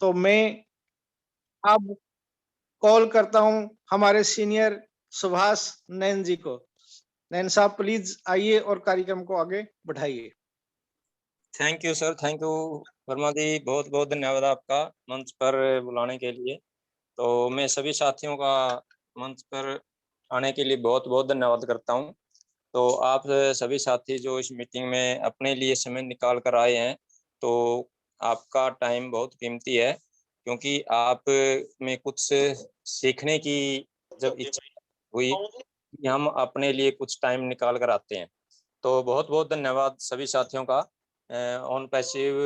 तो मैं अब कॉल करता हूँ हमारे सीनियर सुभाष नैन जी को। नैन साहब प्लीज आइए और कार्यक्रम को आगे बढ़ाइए। Thank you sir, thank you Verma ji, बहुत बहुत धन्यवाद आपका मंच पर बुलाने के लिए। तो मैं सभी साथियों का मंच पर आने के लिए बहुत बहुत धन्यवाद करता हूँ। तो आप सभी साथी जो इस मीटिंग में अपने लिए समय निकाल कर आए हैं, तो आपका टाइम बहुत कीमती है, क्योंकि आप में कुछ सीखने की जब इच्छा हुई कि हम अपने लिए कुछ टाइम निकाल कर आते हैं। तो बहुत बहुत धन्यवाद सभी साथियों का on passive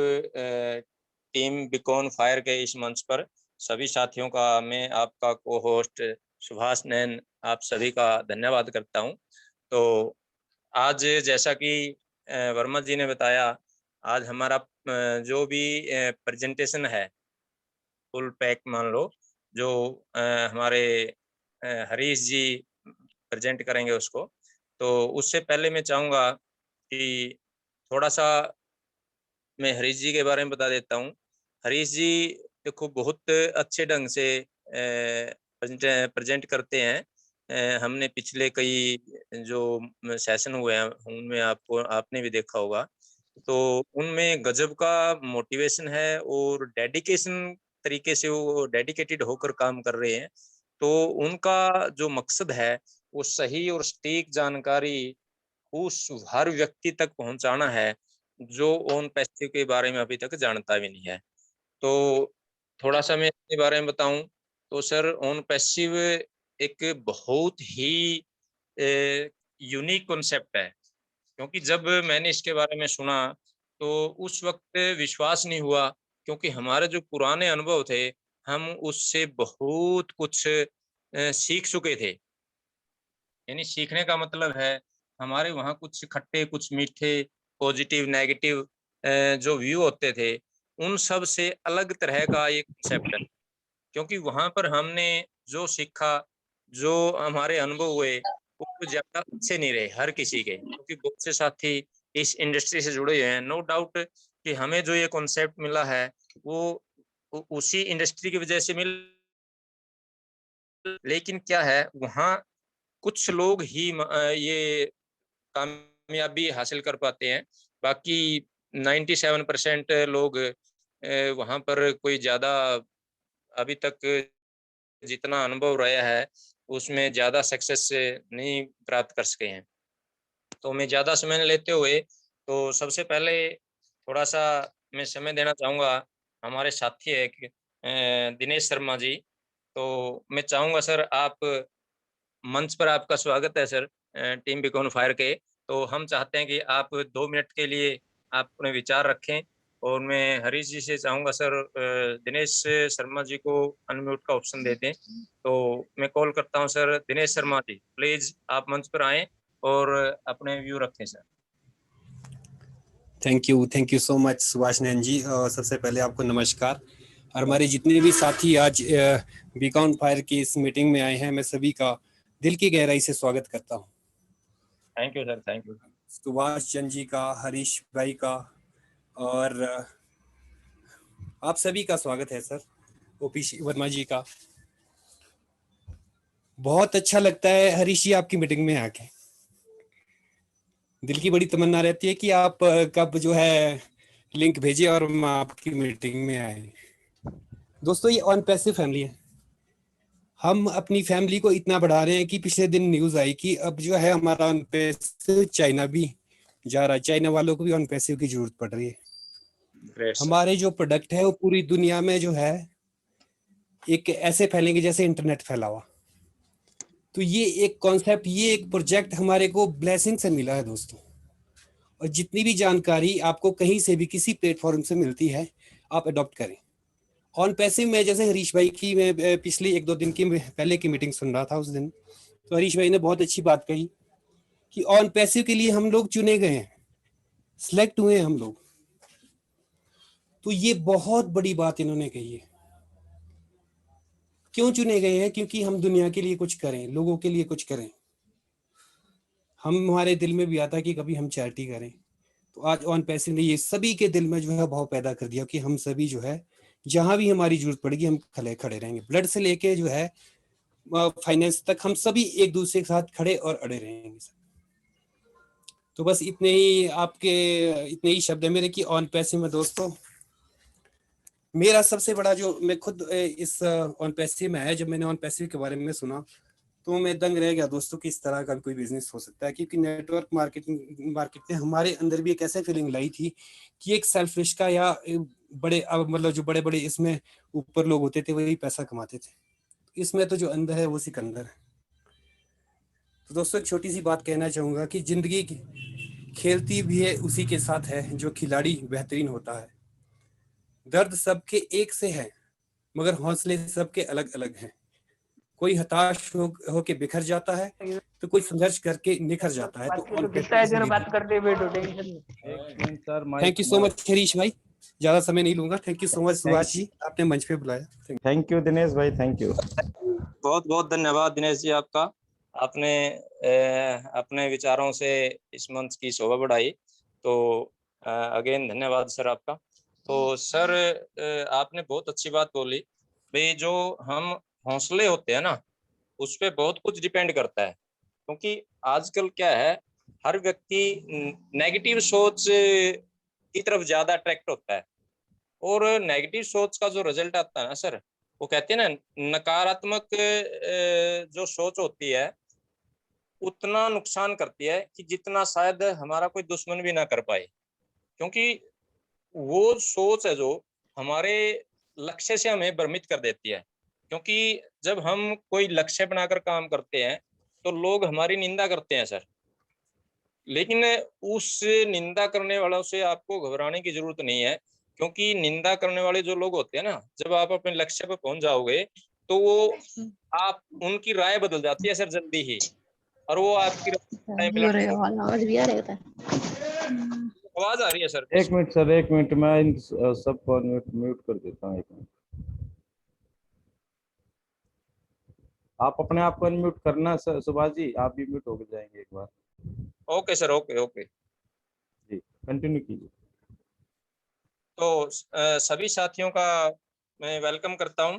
team beacon fire के इस मंच पर सभी साथियों का मैं आपका को होस्ट सुभाष नैन आप सभी का धन्यवाद करता हूं। तो आज जैसा कि वर्मा जी ने बताया, आज हमारा जो भी प्रेजेंटेशन है फुल पैक मान लो, जो हमारे हरीश जी प्रेजेंट करेंगे उसको। तो उससे पहले मैं चाहूँगा कि थोड़ा सा मैं हरीश जी के बारे में बता देता हूँ। हरीश जी देखो बहुत अच्छे ढंग से प्रेजेंट करते हैं। हमने पिछले कई जो सेशन हुए हैं उनमें आपने भी देखा होगा, तो उनमें गजब का मोटिवेशन है और डेडिकेशन तरीके से वो डेडिकेटेड होकर काम कर रहे हैं। तो उनका जो मकसद है वो सही और सटीक जानकारी उस हर व्यक्ति तक पहुंचाना है जो ओन पैसिव के बारे में अभी तक जानता भी नहीं है। तो थोड़ा सा मैं अपने बारे में बताऊं तो सर ओन पैसिव एक बहुत ही यूनिक कॉन्सेप्ट है, क्योंकि जब मैंने इसके बारे में सुना तो उस वक्त विश्वास नहीं हुआ, क्योंकि हमारे जो पुराने अनुभव थे हम उससे बहुत कुछ सीख चुके थे। यानी सीखने का मतलब है हमारे वहाँ कुछ खट्टे कुछ मीठे पॉजिटिव नेगेटिव जो व्यू होते थे उन सब से अलग तरह का ये कंसेप्ट है, क्योंकि वहाँ पर हमने जो सीखा, जो हमारे अनुभव हुए वो कुछ ज्यादा अच्छे नहीं रहे हर किसी के, क्योंकि बहुत से साथी इस इंडस्ट्री से जुड़े हुए हैं। नो डाउट कि हमें जो ये कॉन्सेप्ट मिला है वो उसी इंडस्ट्री की वजह से मिल, लेकिन क्या है वहाँ कुछ लोग ही ये कामयाबी हासिल कर पाते हैं, बाकी 97% लोग वहाँ पर कोई ज़्यादा अभी तक जितना अनुभव रहा है उसमें ज़्यादा सक्सेस नहीं प्राप्त कर सके हैं। तो मैं ज़्यादा समय लेते हुए तो सबसे पहले थोड़ा सा मैं समय देना चाहूँगा हमारे साथी है दिनेश शर्मा जी। तो मैं चाहूँगा सर आप मंच पर आपका स्वागत है सर टीम बीकॉन फायर के। तो हम चाहते हैं कि आप 2 मिनट के लिए आप अपने विचार रखें, और मैं हरीश जी से चाहूँगा सर दिनेश शर्मा जी को अनम्यूट का ऑप्शन दे दें। तो मैं कॉल करता हूँ सर दिनेश शर्मा जी, प्लीज आप मंच पर आएँ और अपने व्यू रखें sir. Thank you so much Subhash Nain ji. सबसे पहले आपको नमस्कार, और हमारे जितने भी साथी आज बीकॉन फायर की इस मीटिंग में आए हैं मैं सभी का दिल की गहराई से स्वागत करता हूं। Thank you sir, thank you. Subhash Chandra ji का, हरीश भाई का, और आप सभी का स्वागत है सर, ओपी वर्मा जी का। बहुत अच्छा लगता है हरीश जी आपकी मीटिंग में आके, दिल की बड़ी तमन्ना रहती है कि आप कब जो है लिंक भेजिए और हम आपकी मीटिंग में आए। दोस्तों ये ऑन पैसिव फैमिली है, हम अपनी फैमिली को इतना बढ़ा रहे हैं कि पिछले दिन न्यूज आई कि अब जो है हमारा ऑन पैसिव चाइना भी जा रहा है, चाइना वालों को भी ऑन पैसिव की जरूरत पड़ रही है। हमारे जो प्रोडक्ट है वो पूरी दुनिया में जो है एक ऐसे फैलेंगे जैसे इंटरनेट फैला हुआ। तो ये एक कॉन्सेप्ट, ये एक प्रोजेक्ट हमारे को ब्लेसिंग से मिला है दोस्तों, और जितनी भी जानकारी आपको कहीं से भी किसी प्लेटफॉर्म से मिलती है आप अडॉप्ट करें। ऑन पैसिव में जैसे हरीश भाई की मैं पिछली 1-2 दिन की पहले की मीटिंग सुन रहा था, उस दिन तो हरीश भाई ने बहुत अच्छी बात कही कि ऑन पैसिव के लिए हम लोग चुने गए हैं, सिलेक्ट हुए हैं हम लोग। तो ये बहुत बड़ी बात इन्होंने कही है। क्यों चुने गए हैं? क्योंकि हम दुनिया के लिए कुछ करें, लोगों के लिए कुछ करें। हमारे दिल में भी आता है कि कभी हम चैरिटी करें। तो आज ऑन पैसिव ने ये सभी के दिल में जो है भाव पैदा कर दिया कि हम सभी जो है जहां भी हमारी जरूरत पड़ेगी हम खड़े रहेंगे। ब्लड से लेके जो है फाइनेंस तक हम सभी एक दूसरे के साथ खड़े और अड़े रहेंगे। तो बस इतने ही शब्द है मेरे कि ऑन पैसिव में दोस्तों मेरा सबसे बड़ा जो मैं खुद इस ऑन पैसिव में है, जब मैंने ऑन पैसिव के बारे में सुना तो मैं दंग रह गया दोस्तों कि इस तरह का कोई बिजनेस हो सकता है। क्योंकि नेटवर्क मार्केट ने हमारे अंदर भी एक ऐसे फीलिंग लाई थी कि एक सेल्फ रिस्का या बड़े मतलब जो बड़े बड़े इसमें ऊपर लोग होते थे वही पैसा कमाते थे, इसमें तो जो अंदर है वो सिकंदर है। तो दोस्तों एक छोटी सी बात कहना चाहूंगा कि जिंदगी खेलती भी है उसी के साथ है जो खिलाड़ी बेहतरीन होता है। दर्द सबके एक से है मगर हौसले सबके अलग अलग हैं। कोई हताश होके बिखर जाता है तो कोई संघर्ष करके निखर जाता है। Thank you so much Harish भाई, ज्यादा समय नहीं लूंगा। Thank you so much Subhash ji, आपने मंच पे बुलाया। थैंक यू दिनेश भाई, थैंक यू। बहुत बहुत धन्यवाद दिनेश जी आपका, आपने अपने विचारों से इस मंच की शोभा बढ़ाई। तो अगेन धन्यवाद सर आपका। तो सर आपने बहुत अच्छी बात बोली भाई, जो हम हौसले होते हैं ना उस पे बहुत कुछ डिपेंड करता है। क्योंकि आजकल क्या है, हर व्यक्ति नेगेटिव सोच की तरफ ज्यादा अट्रैक्ट होता है और नेगेटिव सोच का जो रिजल्ट आता है ना सर, वो कहते हैं ना नकारात्मक जो सोच होती है उतना नुकसान करती है कि जितना शायद हमारा कोई दुश्मन भी ना कर पाए। क्योंकि वो सोच है जो हमारे लक्ष्य से हमें भ्रमित कर देती है। क्योंकि जब हम कोई लक्ष्य बनाकर काम करते हैं तो लोग हमारी निंदा करते हैं सर, लेकिन उस निंदा करने वालों से आपको घबराने की जरूरत नहीं है। क्योंकि निंदा करने वाले जो लोग होते हैं ना, जब आप अपने लक्ष्य पर पहुंच जाओगे तो वो आप उनकी राय बदल जाती है सर जल्दी ही, और वो आपकी आवाज आ रही है सर। एक मिनट सर, एक मिनट, मैं इन सबको म्यूट कर देता हूँ। एक मिनट, आप अपने आप को अनम्यूट करना सर। सुभाष जी आप भी म्यूट हो जाएंगे एक बार। ओके सर, ओके ओके जी कंटिन्यू कीजिए। तो सभी साथियों का मैं वेलकम करता हूं।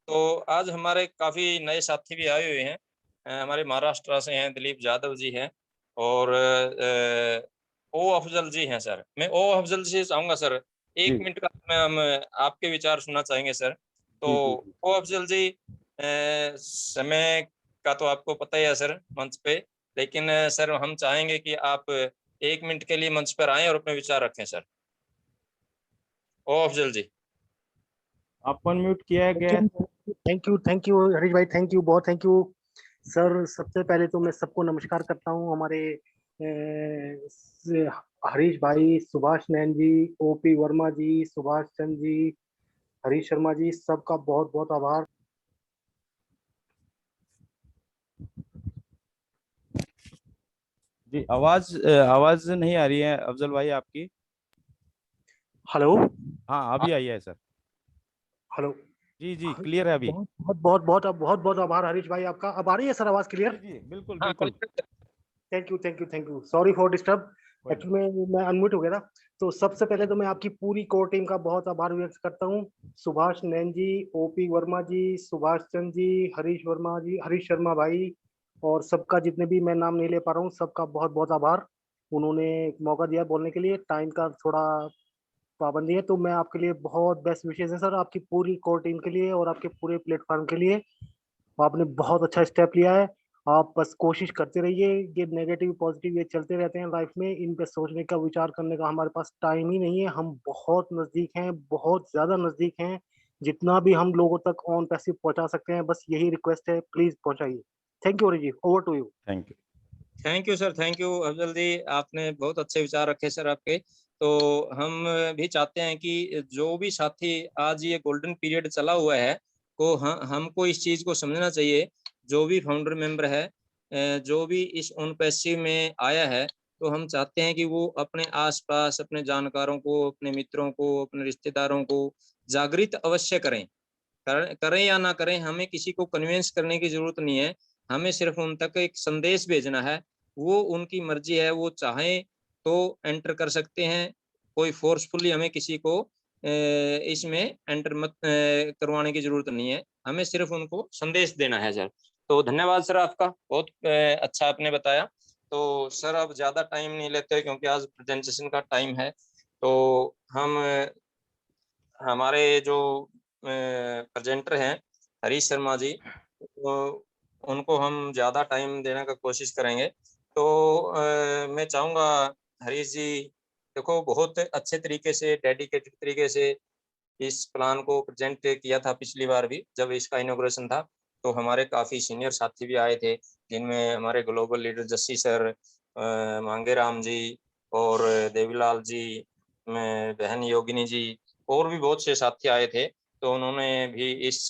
तो आज हमारे काफ़ी नए साथी भी आए हुए हैं। हमारे महाराष्ट्र से हैं, दिलीप यादव जी हैं और ओ अफजल जी हैं सर। मैं ओ अफजल जी से चाहूँगा सर 1 मिनट का हम आपके विचार सुनना चाहेंगे सर। तो ओ अफजल जी, समय का तो आपको पता ही है सर मंच पे, लेकिन सर हम चाहेंगे कि आप 1 मिनट के लिए मंच पर आएँ और अपने विचार रखें सर। ओ अफजल जी आप अनम्यूट किया गया। थैंक यू हरीश भाई, थैंक यू, बहुत थैंक यू सर। सबसे पहले तो मैं सबको नमस्कार करता हूँ। हमारे हरीश भाई, सुभाष नैन जी, ओपी वर्मा जी, सुभाष चंद्र जी, हरीश शर्मा जी, सबका बहुत बहुत आभार। जी आवाज नहीं आ रही है अफजल भाई आपकी। हेलो, हाँ अभी आई है सर। हेलो जी जी क्लियर है अभी। बहुत बहुत आभार हरीश भाई आपका। अब आ रही है सर आवाज क्लियर? जी बिल्कुल हाँ, बिल्कुल। Thank you, sorry for disturb. Actually मैं अनम्यूट हो गया था। तो सबसे पहले तो मैं आपकी पूरी कोर टीम का बहुत आभार व्यक्त करता हूँ। सुभाष नैन जी, ओपी वर्मा जी, सुभाष चंद्र जी, हरीश वर्मा जी, हरीश शर्मा भाई, और सबका जितने भी मैं नाम नहीं ले पा रहा हूँ सबका बहुत बहुत आभार। उन्होंने मौका दिया बोलने के लिए। टाइम का थोड़ा पाबंदी है, तो मैं आपके लिए बहुत बेस्ट विशेष है सर, आपकी पूरी कोर टीम के लिए और आपके पूरे प्लेटफॉर्म के लिए। आपने बहुत अच्छा स्टेप लिया है। आप बस कोशिश करते रहिए। ये नेगेटिव पॉजिटिव ये चलते रहते हैं लाइफ में, इन पे सोचने का, विचार करने का हमारे पास टाइम ही नहीं है। हम बहुत नजदीक हैं, बहुत ज्यादा नजदीक हैं। जितना भी हम लोगों तक ऑन पैसिव पहुंचा सकते हैं, बस यही रिक्वेस्ट है, प्लीज पहुंचाइए। थैंक यू जी, over to you. Thank you sir, thank you Afzal ji, आपने बहुत अच्छे विचार रखे सर आपके। तो हम भी चाहते हैं कि जो भी साथी आज ये गोल्डन पीरियड चला हुआ है को हमको इस चीज को समझना चाहिए। जो भी फाउंडर मेंबर है, जो भी इस ऑन पैसिव में आया है, तो हम चाहते हैं कि वो अपने आसपास अपने जानकारों को, अपने मित्रों को, अपने रिश्तेदारों को जागृत अवश्य करें या ना करें, हमें किसी को कन्विंस करने की जरूरत नहीं है। हमें सिर्फ उन तक एक संदेश भेजना है। वो उनकी मर्जी है, वो चाहें तो एंटर कर सकते हैं। कोई फोर्सफुली हमें किसी को इसमें एंटर मत करवाने की जरूरत नहीं है, हमें सिर्फ उनको संदेश देना है सर। तो धन्यवाद सर आपका, बहुत अच्छा आपने बताया। तो सर अब ज़्यादा टाइम नहीं लेते क्योंकि आज प्रेजेंटेशन का टाइम है। तो हम हमारे जो प्रेजेंटर हैं हरीश शर्मा जी, तो उनको हम ज़्यादा टाइम देने का कोशिश करेंगे। तो मैं चाहूँगा हरीश जी, देखो बहुत अच्छे तरीके से, डेडिकेटेड तरीके से इस प्लान को प्रेजेंट किया था पिछली बार भी जब इसका इनॉग्रेशन था। तो हमारे काफ़ी सीनियर साथी भी आए थे, जिनमें हमारे ग्लोबल लीडर जस्सी सर, मांगे राम जी और देवीलाल जी, बहन योगिनी जी, और भी बहुत से साथी आए थे। तो उन्होंने भी इस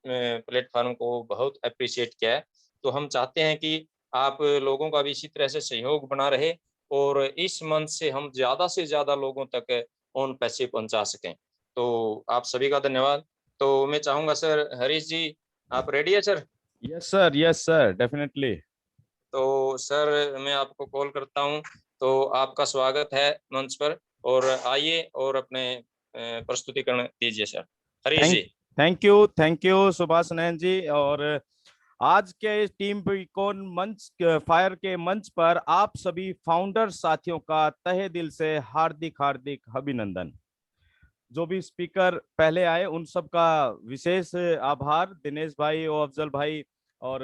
प्लेटफॉर्म को बहुत अप्रिशिएट किया है। तो हम चाहते हैं कि आप लोगों का भी इसी तरह से सहयोग बना रहे और इस मंच से हम ज़्यादा से ज़्यादा लोगों तक ऑन पैसे पहुंचा सकें। तो आप सभी का धन्यवाद। तो मैं चाहूँगा सर, हरीश जी आप रेडी है सर? Yes sir, definitely. तो सर मैं आपको कॉल करता हूँ, तो आपका स्वागत है मंच पर, और आइए और अपने प्रस्तुतिकरण दीजिए sir. Harish ji. Thank you Subhash Nayan ji. और आज के इस टीम बीकॉन मंच फायर के मंच पर आप सभी फाउंडर साथियों का तहे दिल से हार्दिक अभिनंदन। जो भी स्पीकर पहले आए उन सब का विशेष आभार, दिनेश भाई और अफजल भाई। और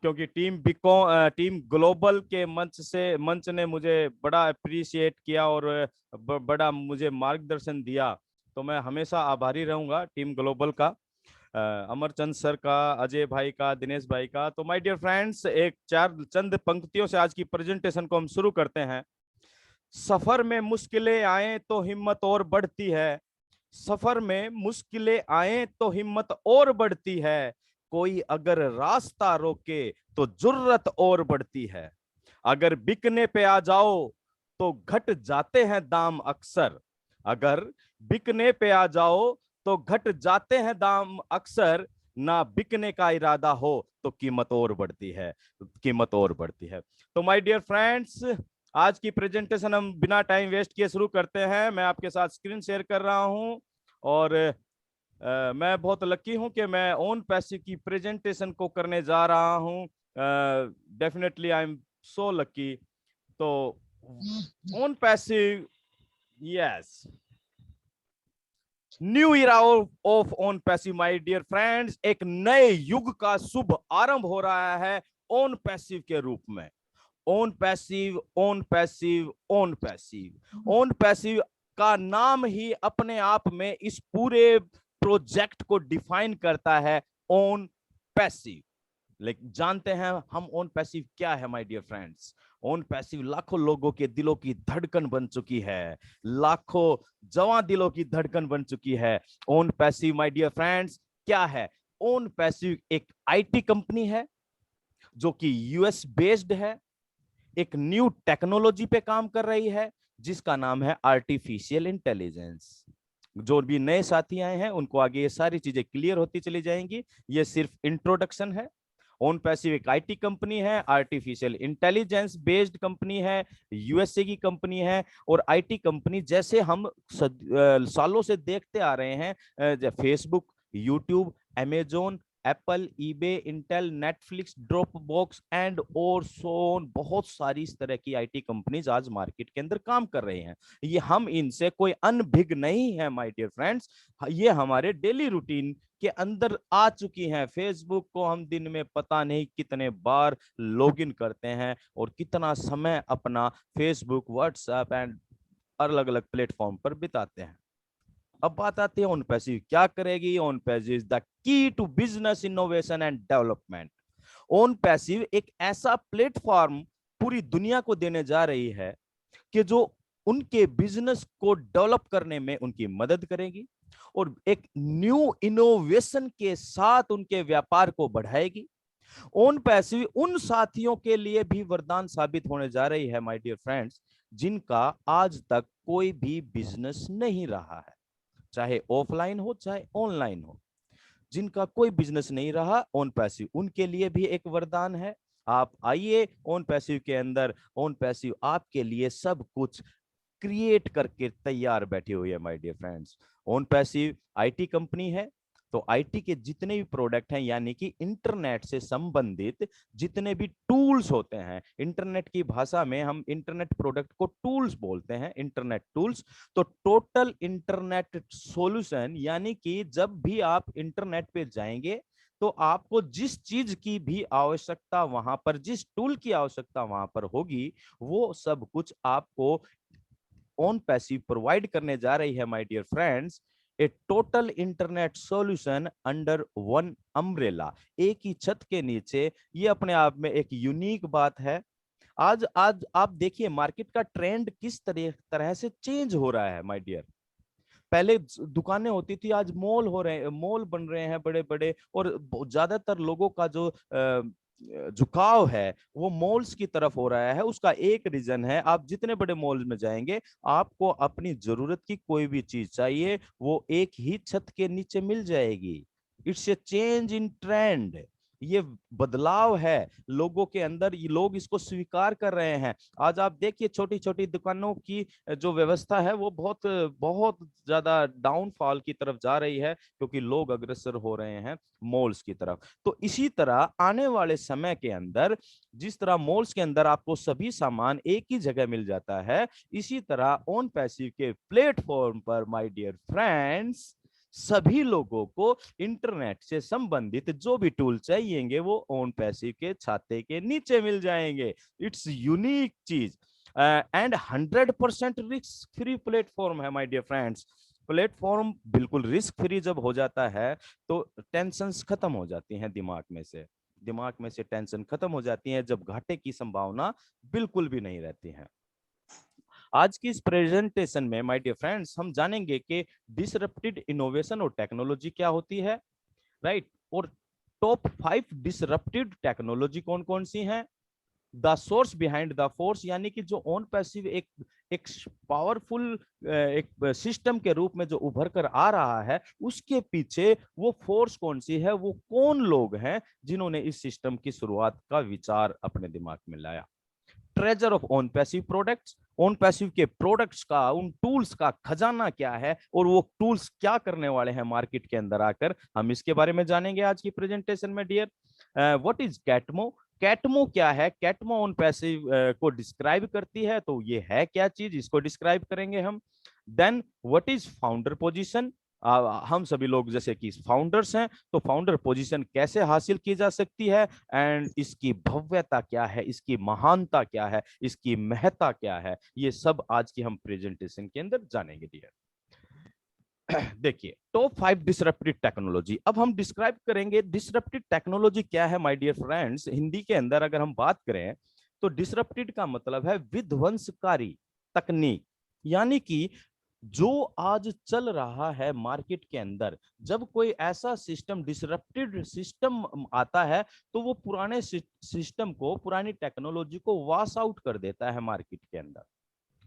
क्योंकि टीम ग्लोबल के मंच ने मुझे बड़ा अप्रिशिएट किया और बड़ा मुझे मार्गदर्शन दिया, तो मैं हमेशा आभारी रहूंगा टीम ग्लोबल का, अमरचंद सर का, अजय भाई का, दिनेश भाई का। तो माय डियर फ्रेंड्स, एक चंद पंक्तियों से आज की प्रेजेंटेशन को हम शुरू करते हैं। सफर में मुश्किलें आए तो हिम्मत और बढ़ती है, सफर में मुश्किलें आए तो हिम्मत और बढ़ती है, कोई अगर रास्ता रोके तो जुर्रत और बढ़ती है, अगर बिकने पे आ जाओ तो घट जाते हैं दाम अक्सर, अगर बिकने पे आ जाओ तो घट जाते हैं दाम अक्सर, ना बिकने का इरादा हो तो कीमत और बढ़ती है, कीमत और बढ़ती है। तो माय डियर फ्रेंड्स, आज की प्रेजेंटेशन हम बिना टाइम वेस्ट किए शुरू करते हैं। मैं आपके साथ स्क्रीन शेयर कर रहा हूं और मैं बहुत लकी हूं कि मैं ओन पैसिव की प्रेजेंटेशन को करने जा रहा हूं। Definitely I am so lucky. तो ONPASSIVE, yes, new era of own passive my dear friends, एक नए युग का शुभ आरंभ हो रहा है ओन पैसिव के रूप में। Own passive, own passive, own passive, own passive का नाम ही अपने आप में इस पूरे प्रोजेक्ट को डिफाइन करता है, ओन पैसिव। लेकिन जानते हैं हम ओन पैसिव क्या है my dear friends? OnPassive लाखों लोगों के दिलों की धड़कन बन चुकी है, लाखों जवां दिलों की धड़कन बन चुकी है। Own passive my dear friends क्या है? ओन पैसिव एक आईटी कंपनी है जो कि यूएस बेस्ड है, एक न्यू टेक्नोलॉजी पे काम कर रही है जिसका नाम है आर्टिफिशियल इंटेलिजेंस। जो भी नए साथी आए हैं उनको आगे ये सारी चीजें क्लियर होती चली जाएंगी, ये सिर्फ इंट्रोडक्शन है। ओन पैसिव एक आईटी कंपनी है, आर्टिफिशियल इंटेलिजेंस बेस्ड कंपनी है, यूएसए की कंपनी है। और आईटी कंपनी जैसे हम सालों से देखते आ रहे हैं, Facebook, YouTube, Amazon, Apple, eBay, Intel, Netflix, Dropbox and और सोन, बहुत सारी इस तरह की आईटी कंपनीज आज मार्केट के अंदर काम कर रहे हैं। ये हम इनसे कोई अनभिज्ञ नहीं है माय डियर फ्रेंड्स, ये हमारे डेली रूटीन के अंदर आ चुकी हैं। फेसबुक को हम दिन में पता नहीं कितने बार लॉगिन करते हैं और कितना समय अपना फेसबुक, व्हाट्सएप एंड अलग अलग प्लेटफॉर्म पर बिताते हैं। अब बात आती है ओन पैसिव क्या करेगी। OnPassive is the key to business innovation and development. OnPassive एक ऐसा प्लेटफॉर्म पूरी दुनिया को देने जा रही है कि जो उनके बिजनेस को डेवलप करने में उनकी मदद करेगी और एक न्यू इनोवेशन के साथ उनके व्यापार को बढ़ाएगी। ओन पैसिव उन साथियों के लिए भी वरदान साबित होने जा रही है माय डियर फ्रेंड्स, जिनका आज तक कोई भी बिजनेस नहीं रहा है, चाहे ऑफलाइन हो चाहे ऑनलाइन हो। जिनका कोई बिजनेस नहीं रहा, ओन पैसिव उनके लिए भी एक वरदान है। आप आइए ओन पैसिव के अंदर, ओन पैसिव आपके लिए सब कुछ क्रिएट करके तैयार बैठी हुई है my dear friends. OnPassive IT company है, तो आईटी के जितने भी प्रोडक्ट हैं, यानी कि इंटरनेट से संबंधित जितने भी टूल्स होते हैं, इंटरनेट की भाषा में हम इंटरनेट प्रोडक्ट को टूल्स बोलते हैं, इंटरनेट टूल्स। तो टोटल इंटरनेट सॉल्यूशन, यानी कि जब भी आप इंटरनेट पे जाएंगे तो आपको जिस चीज की भी आवश्यकता वहां पर, जिस टूल की आवश्यकता वहां पर होगी, वो सब कुछ आपको ओन पैसिव प्रोवाइड करने जा रही है my dear friends. A total internet solution under one umbrella, एक ही छत के नीचे। ये अपने आप में एक यूनिक बात है। आज आज आप देखिए मार्केट का ट्रेंड किस तरह से चेंज हो रहा है माय डियर। पहले दुकानें होती थी, आज मॉल हो रहे हैं, मॉल बन रहे हैं बड़े बड़े, और ज्यादातर लोगों का जो झुकाव है वो मॉल्स की तरफ हो रहा है। उसका एक रीजन है, आप जितने बड़े मॉल में जाएंगे आपको अपनी जरूरत की कोई भी चीज चाहिए वो एक ही छत के नीचे मिल जाएगी। It's a change in trend, ये बदलाव है लोगों के अंदर, ये लोग इसको स्वीकार कर रहे हैं। आज आप देखिए छोटी छोटी दुकानों की जो व्यवस्था है वो बहुत बहुत ज्यादा डाउनफॉल की तरफ जा रही है, क्योंकि लोग अग्रसर हो रहे हैं मॉल्स की तरफ। तो इसी तरह आने वाले समय के अंदर जिस तरह मॉल्स के अंदर आपको सभी सामान एक ही जगह मिल जाता है, इसी तरह ओन पैसिव के प्लेटफॉर्म पर माय डियर फ्रेंड्स सभी लोगों को इंटरनेट से संबंधित जो भी टूल चाहिएंगे वो ओन पैसिव के छाते के नीचे मिल जाएंगे। इट्स यूनिक चीज एंड 100% रिस्क फ्री प्लेटफॉर्म है माय डियर फ्रेंड्स। प्लेटफॉर्म बिल्कुल रिस्क फ्री जब हो जाता है तो टेंशन खत्म हो जाती हैं दिमाग में से टेंशन खत्म हो जाती है, जब घाटे की संभावना बिल्कुल भी नहीं रहती है। आज की इस प्रेजेंटेशन में माय डियर फ्रेंड्स हम जानेंगे कि डिसरप्टेड इनोवेशन और टेक्नोलॉजी क्या होती है, राइट, और टॉप 5 डिसरप्टेड टेक्नोलॉजी कौन कौन सी हैं, the source behind the force, यानी कि जो ऑन पैसिव एक पावरफुल एक सिस्टम के रूप में जो उभर कर आ रहा है उसके पीछे वो फोर्स कौन सी है, वो कौन लोग हैं जिन्होंने इस सिस्टम की शुरुआत का विचार अपने दिमाग में लाया। Treasure of on passive products, on passive के प्रोडक्ट्स का, उन टूल्स का खजाना क्या है और वो टूल्स क्या करने वाले हैं मार्केट के अंदर आकर, हम इसके बारे में जानेंगे आज की प्रेजेंटेशन में डियर। व्हाट इज कैटमो, कैटमो क्या है, कैटमो ऑन पैसिव को डिस्क्राइब करती है, तो ये है क्या चीज, इसको डिस्क्राइब करेंगे हम। Then what is founder position, हम सभी लोग जैसे कि फाउंडर्स हैं, तो फाउंडर पोजीशन कैसे हासिल की जा सकती है, एंड इसकी भव्यता क्या है, इसकी महानता क्या है, इसकी महत्ता क्या है, ये सब आज की हम प्रेजेंटेशन के अंदर जानेंगे डियर। देखिए टॉप 5 डिसरप्टिव टेक्नोलॉजी, अब हम डिस्क्राइब करेंगे डिसरप्टिव टेक्नोलॉजी क्या है माय डियर फ्रेंड्स। हिंदी के अंदर अगर हम बात करें तो डिसरप्टिव का मतलब है विध्वंसकारी तकनीक, यानी कि जो आज चल रहा है मार्केट के अंदर, जब कोई ऐसा सिस्टम डिसरप्टेड सिस्टम आता है तो वो पुराने सिस्टम को, पुरानी टेक्नोलॉजी को वॉश आउट कर देता है मार्केट के अंदर,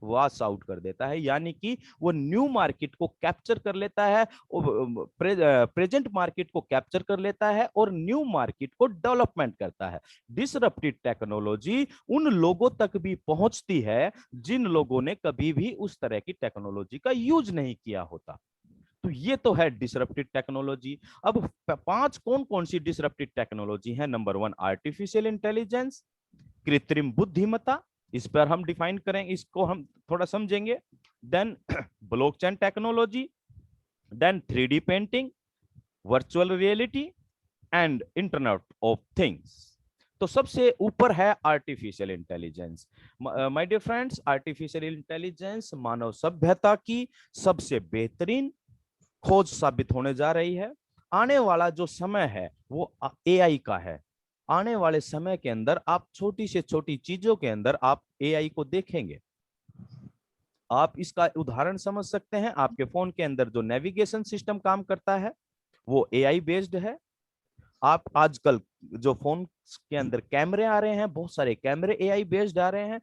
वॉश आउट कर देता है, यानी कि वो न्यू मार्केट को कैप्चर कर लेता है, प्रेजेंट मार्केट को कैप्चर कर लेता है और न्यू मार्केट को डेवलपमेंट करता है। डिसरप्टिव टेक्नोलॉजी उन लोगों तक भी पहुंचती है जिन लोगों ने कभी भी उस तरह की टेक्नोलॉजी का यूज नहीं किया होता। तो ये तो है डिसरप्टिव टेक्नोलॉजी। अब 5 कौन कौन सी डिसरप्टिव टेक्नोलॉजी है। नंबर 1 आर्टिफिशियल इंटेलिजेंस, कृत्रिम बुद्धिमत्ता, इस पर हम डिफाइन करेंगे, इसको हम थोड़ा समझेंगे। Then blockchain technology, then 3D painting, virtual reality and internet of things. तो सबसे ऊपर है artificial intelligence. My dear friends, artificial intelligence मानव सभ्यता की सबसे बेहतरीन खोज साबित होने जा रही है। आने वाला जो समय है वो एआई का है। आने वाले समय के अंदर आप छोटी से छोटी चीजों के अंदर आप एआई को देखेंगे। आप इसका उदाहरण समझ सकते हैं, आपके फोन के अंदर जो नेविगेशन सिस्टम काम करता है वो एआई बेस्ड है। आप आजकल जो फोन के अंदर कैमरे आ रहे हैं, बहुत सारे कैमरे एआई बेस्ड आ रहे हैं।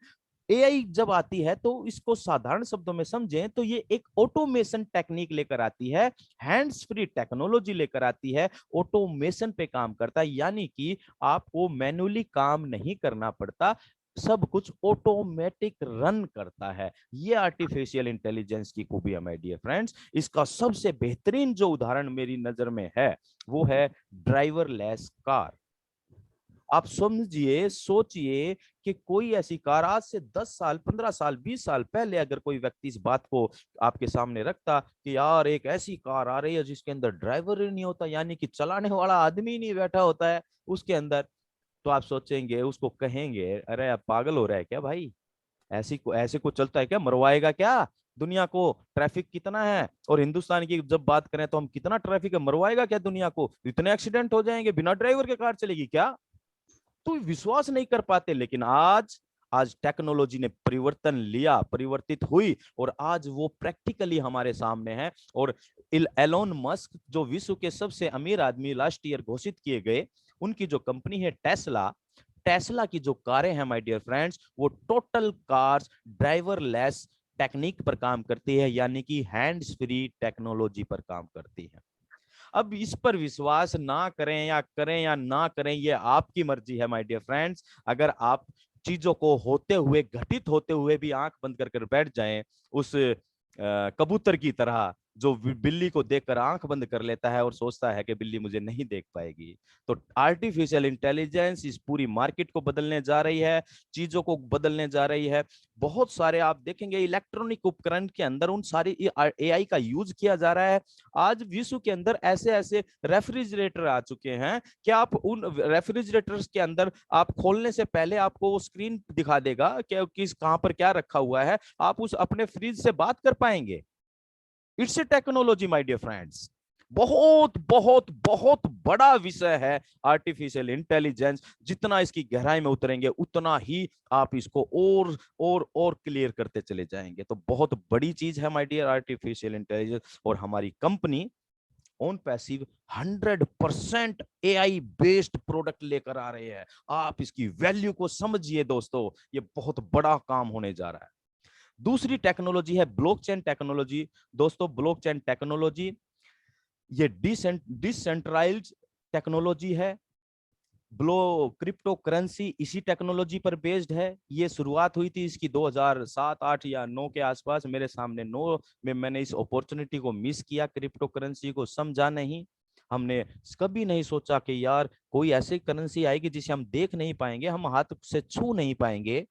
एआई जब आती है तो इसको साधारण शब्दों में समझें तो ये एक ऑटोमेशन टेक्निक लेकर आती है, हैंड्स फ्री टेक्नोलॉजी लेकर आती है, ऑटोमेशन पे काम करता है, यानी कि आपको मैन्युअली काम नहीं करना पड़ता, सब कुछ ऑटोमेटिक रन करता है। ये आर्टिफिशियल इंटेलिजेंस की खूबी है माय डियर फ्रेंड्स। इसका सबसे बेहतरीन जो उदाहरण मेरी नजर में है वो है ड्राइवरलेस कार। आप समझिए, सोचिए कि कोई ऐसी कार आज से 10 साल, 15 साल, 20 साल पहले अगर कोई व्यक्ति इस बात को आपके सामने रखता कि यार एक ऐसी कार आ रही है जिसके अंदर ड्राइवर ही नहीं होता, यानी कि चलाने वाला आदमी नहीं बैठा होता है उसके अंदर, तो आप सोचेंगे, उसको कहेंगे, अरे आप पागल हो रहा है क्या भाई, ऐसे को चलता है क्या, मरवाएगा क्या दुनिया को, ट्रैफिक कितना है। और हिंदुस्तान की जब बात करें तो हम कितना ट्रैफिक है, मरवाएगा क्या दुनिया को, इतने एक्सीडेंट हो जाएंगे, बिना ड्राइवर के कार चलेगी क्या। तो विश्वास नहीं कर पाते। लेकिन आज आज टेक्नोलॉजी ने परिवर्तन लिया, परिवर्तित हुई, और आज वो प्रैक्टिकली हमारे सामने है। और एलोन मस्क जो विश्व के सबसे अमीर आदमी लास्ट ईयर घोषित किए गए, उनकी जो कंपनी है टेस्ला, टेस्ला की जो कारें हैं माय डियर फ्रेंड्स, वो टोटल कार्स ड्राइवरलेस टेक्निक पर काम करती है, यानी कि हैंड्स फ्री टेक्नोलॉजी पर काम करती है। अब इस पर विश्वास ना करें या ना करें, ये आपकी मर्जी है माय डियर फ्रेंड्स। अगर आप चीजों को होते हुए, घटित होते हुए भी आंख बंद कर बैठ जाएं, उस कबूतर की तरह जो बिल्ली को देखकर आंख बंद कर लेता है और सोचता है कि बिल्ली मुझे नहीं देख पाएगी, तो आर्टिफिशियल इंटेलिजेंस इस पूरी मार्केट को बदलने जा रही है, चीजों को बदलने जा रही है। बहुत सारे आप देखेंगे इलेक्ट्रॉनिक उपकरण के अंदर उन सारी एआई का यूज किया जा रहा है। आज विश्व के अंदर ऐसे ऐसे रेफ्रिजरेटर आ चुके हैं कि आप उन रेफ्रिजरेटर्स के अंदर आप खोलने से पहले आपको वो स्क्रीन दिखा देगा कि किस कहां पर क्या रखा हुआ है, आप उस अपने फ्रिज से बात कर पाएंगे। It's a technology my dear friends. बहुत बहुत बहुत बड़ा विषय है आर्टिफिशियल इंटेलिजेंस। जितना इसकी गहराई में उतरेंगे उतना ही आप इसको और क्लियर करते चले जाएंगे। तो बहुत बड़ी चीज है माय डियर आर्टिफिशियल इंटेलिजेंस। और हमारी company on passive 100% AI based product लेकर आ रहे हैं। आप इसकी वैल्यू को समझिए दोस्तों, ये बहुत बड़ा काम होने जा रहा है। दूसरी टेक्नोलॉजी है ब्लॉकचेन टेक्नोलॉजी। दोस्तों ब्लॉकचेन टेक्नोलॉजी ये डिसेंट्रलाइज्ड टेक्नोलॉजी है। क्रिप्टो करेंसी इसी टेक्नोलॉजी पर बेस्ड है। ये शुरुआत हुई थी इसकी 2007, 8 या 9 के आसपास। मेरे सामने 9 में मैंने इस अपॉर्चुनिटी को मिस किया, क्रिप्टो करेंसी को समझा नहीं। हमने कभी नहीं सोचा कि यार कोई ऐसी करेंसी आएगी जिसे हम देख नहीं पाएंगे, हम हाथ से छू नहीं पाएंगे,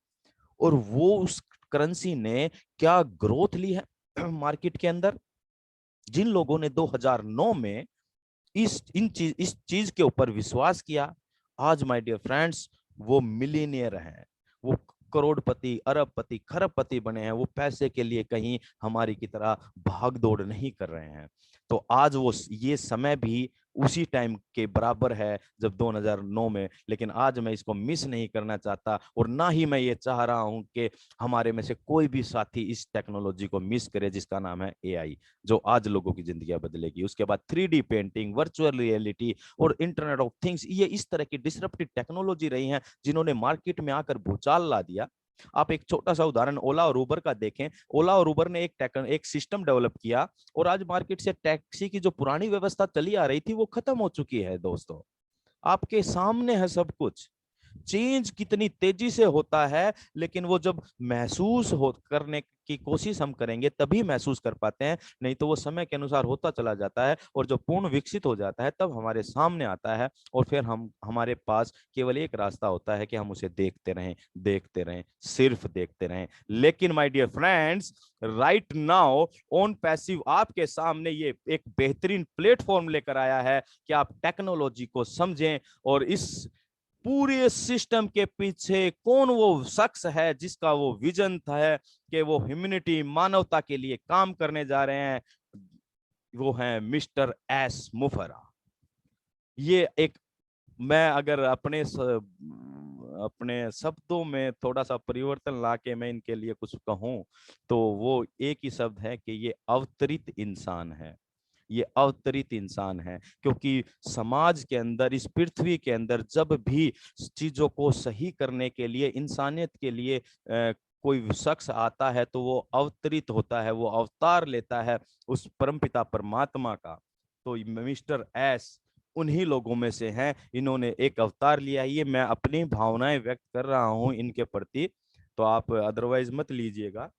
और वो उस करेंसी ने क्या ग्रोथ ली है मार्केट के अंदर। जिन लोगों ने 2009 में इस चीज के ऊपर विश्वास किया, आज माय डियर फ्रेंड्स वो मिलीनियर हैं, वो करोड़पति, अरबपति, खरबपति बने हैं। वो पैसे के लिए कहीं हमारी की तरह भाग दौड़ नहीं कर रहे हैं। तो आज वो ये समय भी उसी टाइम के बराबर है जब 2009 में। लेकिन आज मैं इसको मिस नहीं करना चाहता, और ना ही मैं ये चाह रहा हूं कि हमारे में से कोई भी साथी इस टेक्नोलॉजी को मिस करे जिसका नाम है एआई, जो आज लोगों की जिंदगी बदलेगी। उसके बाद 3D पेंटिंग, वर्चुअल रियलिटी और इंटरनेट ऑफ थिंग्स, ये इस तरह की डिसरप्टिव टेक्नोलॉजी रही हैं जिन्होंने मार्केट में आकर भूचाल ला दिया। आप एक छोटा सा उदाहरण ओला और उबर का देखें। ओला और उबर ने एक सिस्टम डेवलप किया, और आज मार्केट से टैक्सी की जो पुरानी व्यवस्था चली आ रही थी वो खत्म हो चुकी है। दोस्तों आपके सामने है सब कुछ। चेंज कितनी तेजी से होता है, लेकिन वो जब महसूस हो करने की कोशिश हम करेंगे तभी महसूस कर पाते हैं, नहीं तो वो समय के अनुसार होता चला जाता है, और जब पूर्ण विकसित हो जाता है तब हमारे सामने आता है, और फिर हमारे पास केवल एक रास्ता होता है कि हम उसे देखते रहें, देखते रहें, सिर्फ देखते रहें। लेकिन my dear friends, right now OnPassive आपके सामने ये एक बेहतरीन प्लेटफॉर्म लेकर आया है कि आप टेक्नोलॉजी को समझें, और इस पूरे सिस्टम के पीछे कौन वो शख्स है जिसका वो विजन था कि वो ह्यूमैनिटी, मानवता के लिए काम करने जा रहे हैं, वो है मिस्टर एस मुफरा। ये एक, मैं अगर अपने शब्दों में थोड़ा सा परिवर्तन लाके मैं इनके लिए कुछ कहूं तो वो एक ही शब्द है कि ये अवतरित इंसान है। ये अवतरित इंसान है, क्योंकि समाज के अंदर, इस पृथ्वी के अंदर जब भी चीजों को सही करने के लिए, इंसानियत के लिए कोई शख्स आता है तो वो अवतरित होता है, वो अवतार लेता है उस परमपिता परमात्मा का। तो मिस्टर एस उन्हीं लोगों में से हैं। इन्होंने एक अवतार लिया। ये मैं अपनी भावनाएं व्यक्त कर रहा हूं इनके प्रति, तो आप अदरवाइज मत लीजिएगा।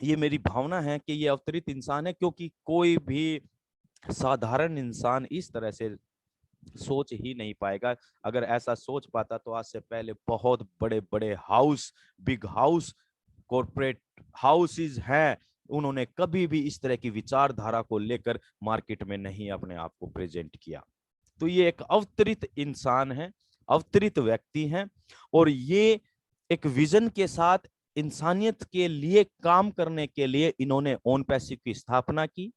ये मेरी भावना है कि ये अवतरित इंसान है, क्योंकि कोई भी साधारण इंसान इस तरह से सोच ही नहीं पाएगा। अगर ऐसा सोच पाता तो आज से पहले बहुत बड़े बड़े house, big house, corporate houses हैं, उन्होंने कभी भी इस तरह की विचारधारा को लेकर मार्केट में नहीं अपने आप को प्रेजेंट किया। तो ये एक अवतरित इंसान है, अवतरित व्यक्ति हैं, और ये एक विजन के साथ इंसानियत के लिए काम करने के लिए इन्होंने ओन पैसिव की स्थापना की।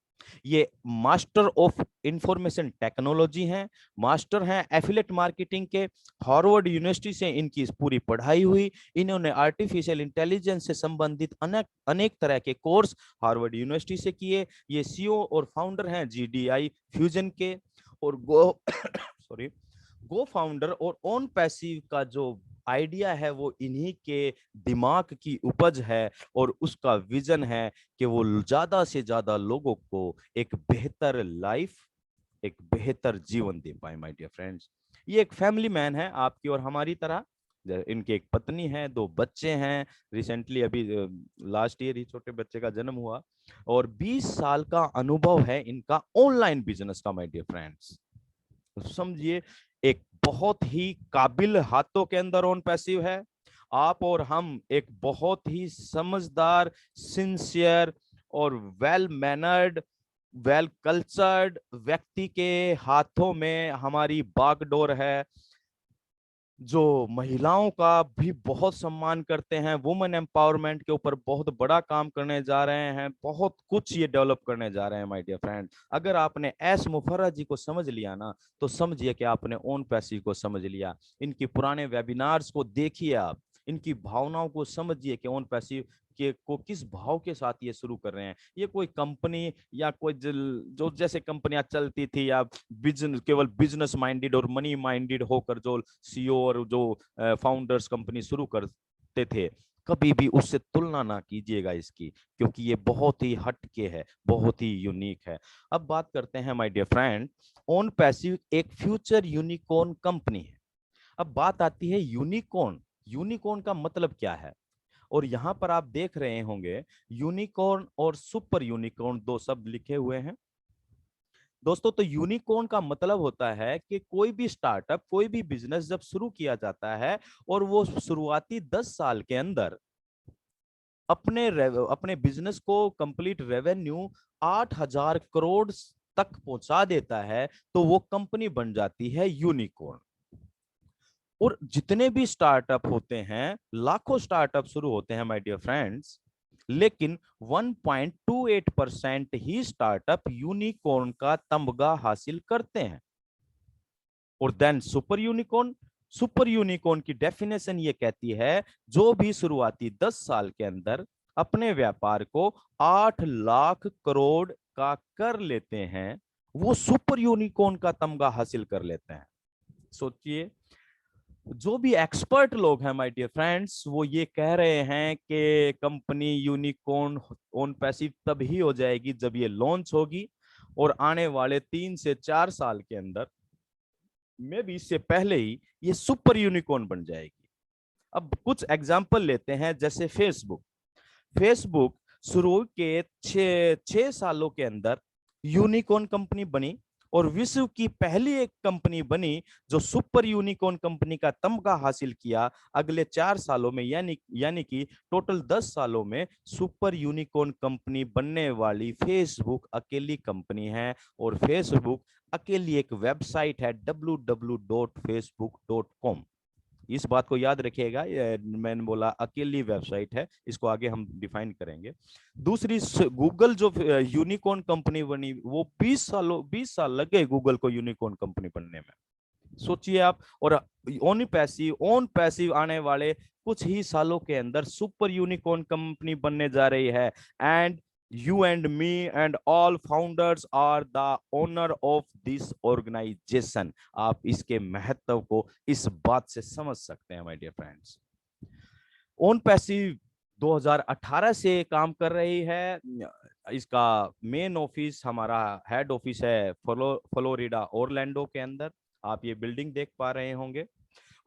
ये मास्टर ऑफ इंफॉर्मेशन टेक्नोलॉजी हैं, मास्टर हैं एफिलिएट मार्केटिंग के। हार्वर्ड यूनिवर्सिटी से इनकी पूरी पढ़ाई हुई। इन्होंने आर्टिफिशियल इंटेलिजेंस से संबंधित अनेक तरह के कोर्स हार्वर्ड यूनिवर्सिटी से किए। ये सीईओ और फाउंडर हैं GDI फ्यूजन के, और गो फाउंडर और ओन पैसिव का जो आइडिया है वो इन्हीं के दिमाग की उपज है, और उसका विजन है कि वो ज्यादा से ज्यादा लोगों को एक बेहतर लाइफ, एक बेहतर जीवन दे पाए। माय डियर फ्रेंड्स, ये एक फैमिली मैन है आपकी और हमारी तरह। इनके एक पत्नी है, 2 बच्चे हैं। रिसेंटली अभी लास्ट ईयर ही छोटे बच्चे का जन्म हुआ, और 20 साल का अनुभव है इनका ऑनलाइन बिजनेस का। माय डियर फ्रेंड्स, समझिए एक बहुत ही काबिल हाथों के अंदर ओन पैसिव है। आप और हम एक बहुत ही समझदार, सिंसियर और वेल मैनर्ड, वेल कल्चर्ड व्यक्ति के हाथों में हमारी बागडोर है, जो महिलाओं का भी बहुत सम्मान करते हैं। वुमेन एम्पावरमेंट के ऊपर बहुत बड़ा काम करने जा रहे हैं, बहुत कुछ ये डेवलप करने जा रहे हैं। माय डियर फ्रेंड, अगर आपने एस मुफर्रा जी को समझ लिया ना, तो समझिए कि आपने ओन पैसिव को समझ लिया। इनकी पुराने वेबिनार्स को देखिए, आप इनकी भावनाओं को समझिए कि ओन पैसिव के को किस भाव के साथ ये शुरू कर रहे हैं। ये कोई कंपनी या कोई जो जैसे कंपनियां चलती थी, या बिजनेस, केवल बिजनेस माइंडेड और मनी माइंडेड होकर जो सीईओ और जो फाउंडर्स कंपनी शुरू करते थे, कभी भी उससे तुलना ना कीजिएगा इसकी, क्योंकि ये बहुत ही हटके है, बहुत ही यूनिक है। अब बात करते हैं my dear friend, OnPassive एक फ्यूचर यूनिकॉर्न कंपनी है। अब बात आती है यूनिकॉर्न। यूनिकॉर्न का मतलब क्या है? और यहां पर आप देख रहे होंगे यूनिकॉर्न और सुपर यूनिकॉर्न 2 शब्द लिखे हुए हैं। दोस्तों, तो यूनिकॉर्न का मतलब होता है कि कोई भी स्टार्टअप, कोई भी बिजनेस जब शुरू किया जाता है और वो शुरुआती 10 साल के अंदर अपने बिजनेस को कंप्लीट रेवेन्यू 8,000 करोड़ तक पहुंचा देता है, तो वो कंपनी बन जाती है यूनिकॉर्न। और जितने भी स्टार्टअप होते हैं, लाखों स्टार्टअप शुरू होते हैं माय डियर फ्रेंड्स, लेकिन 1.28% ही स्टार्टअप यूनिकॉर्न का तमगा हासिल करते हैं। और then super unicorn, super unicorn की डेफिनेशन ये कहती है, जो भी शुरुआती 10 साल के अंदर अपने व्यापार को 8 लाख करोड़ का कर लेते हैं, वो सुपर यूनिकॉर्न का तमगा हासिल कर लेते हैं। सोचिए, जो भी एक्सपर्ट लोग हैं माय डियर फ्रेंड्स, वो ये कह रहे हैं कि कंपनी यूनिकॉर्न ओन पैसिव तब ही हो जाएगी जब ये लॉन्च होगी, और आने वाले 3 से 4 साल के अंदर, मे भी इससे पहले ही, ये सुपर यूनिकॉर्न बन जाएगी। अब कुछ एग्जांपल लेते हैं, जैसे फेसबुक। फेसबुक शुरू के 6 सालों के अंदर यूनिकॉर्न कंपनी बनी, और विश्व की पहली एक कंपनी बनी जो सुपर यूनिकॉर्न कंपनी का तमगा हासिल किया अगले 4 सालों में, यानी कि टोटल 10 सालों में सुपर यूनिकॉर्न कंपनी बनने वाली फेसबुक अकेली कंपनी है। और फेसबुक अकेली एक वेबसाइट है www.facebook.com। इस बात को याद रखिएगा, मैंने बोला अकेली वेबसाइट है, इसको आगे हम डिफाइन करेंगे। दूसरी, गूगल जो यूनिकॉर्न कंपनी बनी, वो 20 साल लग गए गूगल को यूनिकॉर्न कंपनी बनने में, सोचिए आप। और ओन पैसिव आने वाले कुछ ही सालों के अंदर सुपर यूनिकॉर्न कंपनी बनने जा रही है। And you and me and all founders are the owner of this organization। आप इसके महत्व को इस बात से समझ सकते हैं my dear friends. OnPassive 2018 से काम कर रही है। इसका मेन ऑफिस, हमारा हेड ऑफिस है फ्लोरिडा ओरलैंडो के अंदर, आप ये बिल्डिंग देख पा रहे होंगे।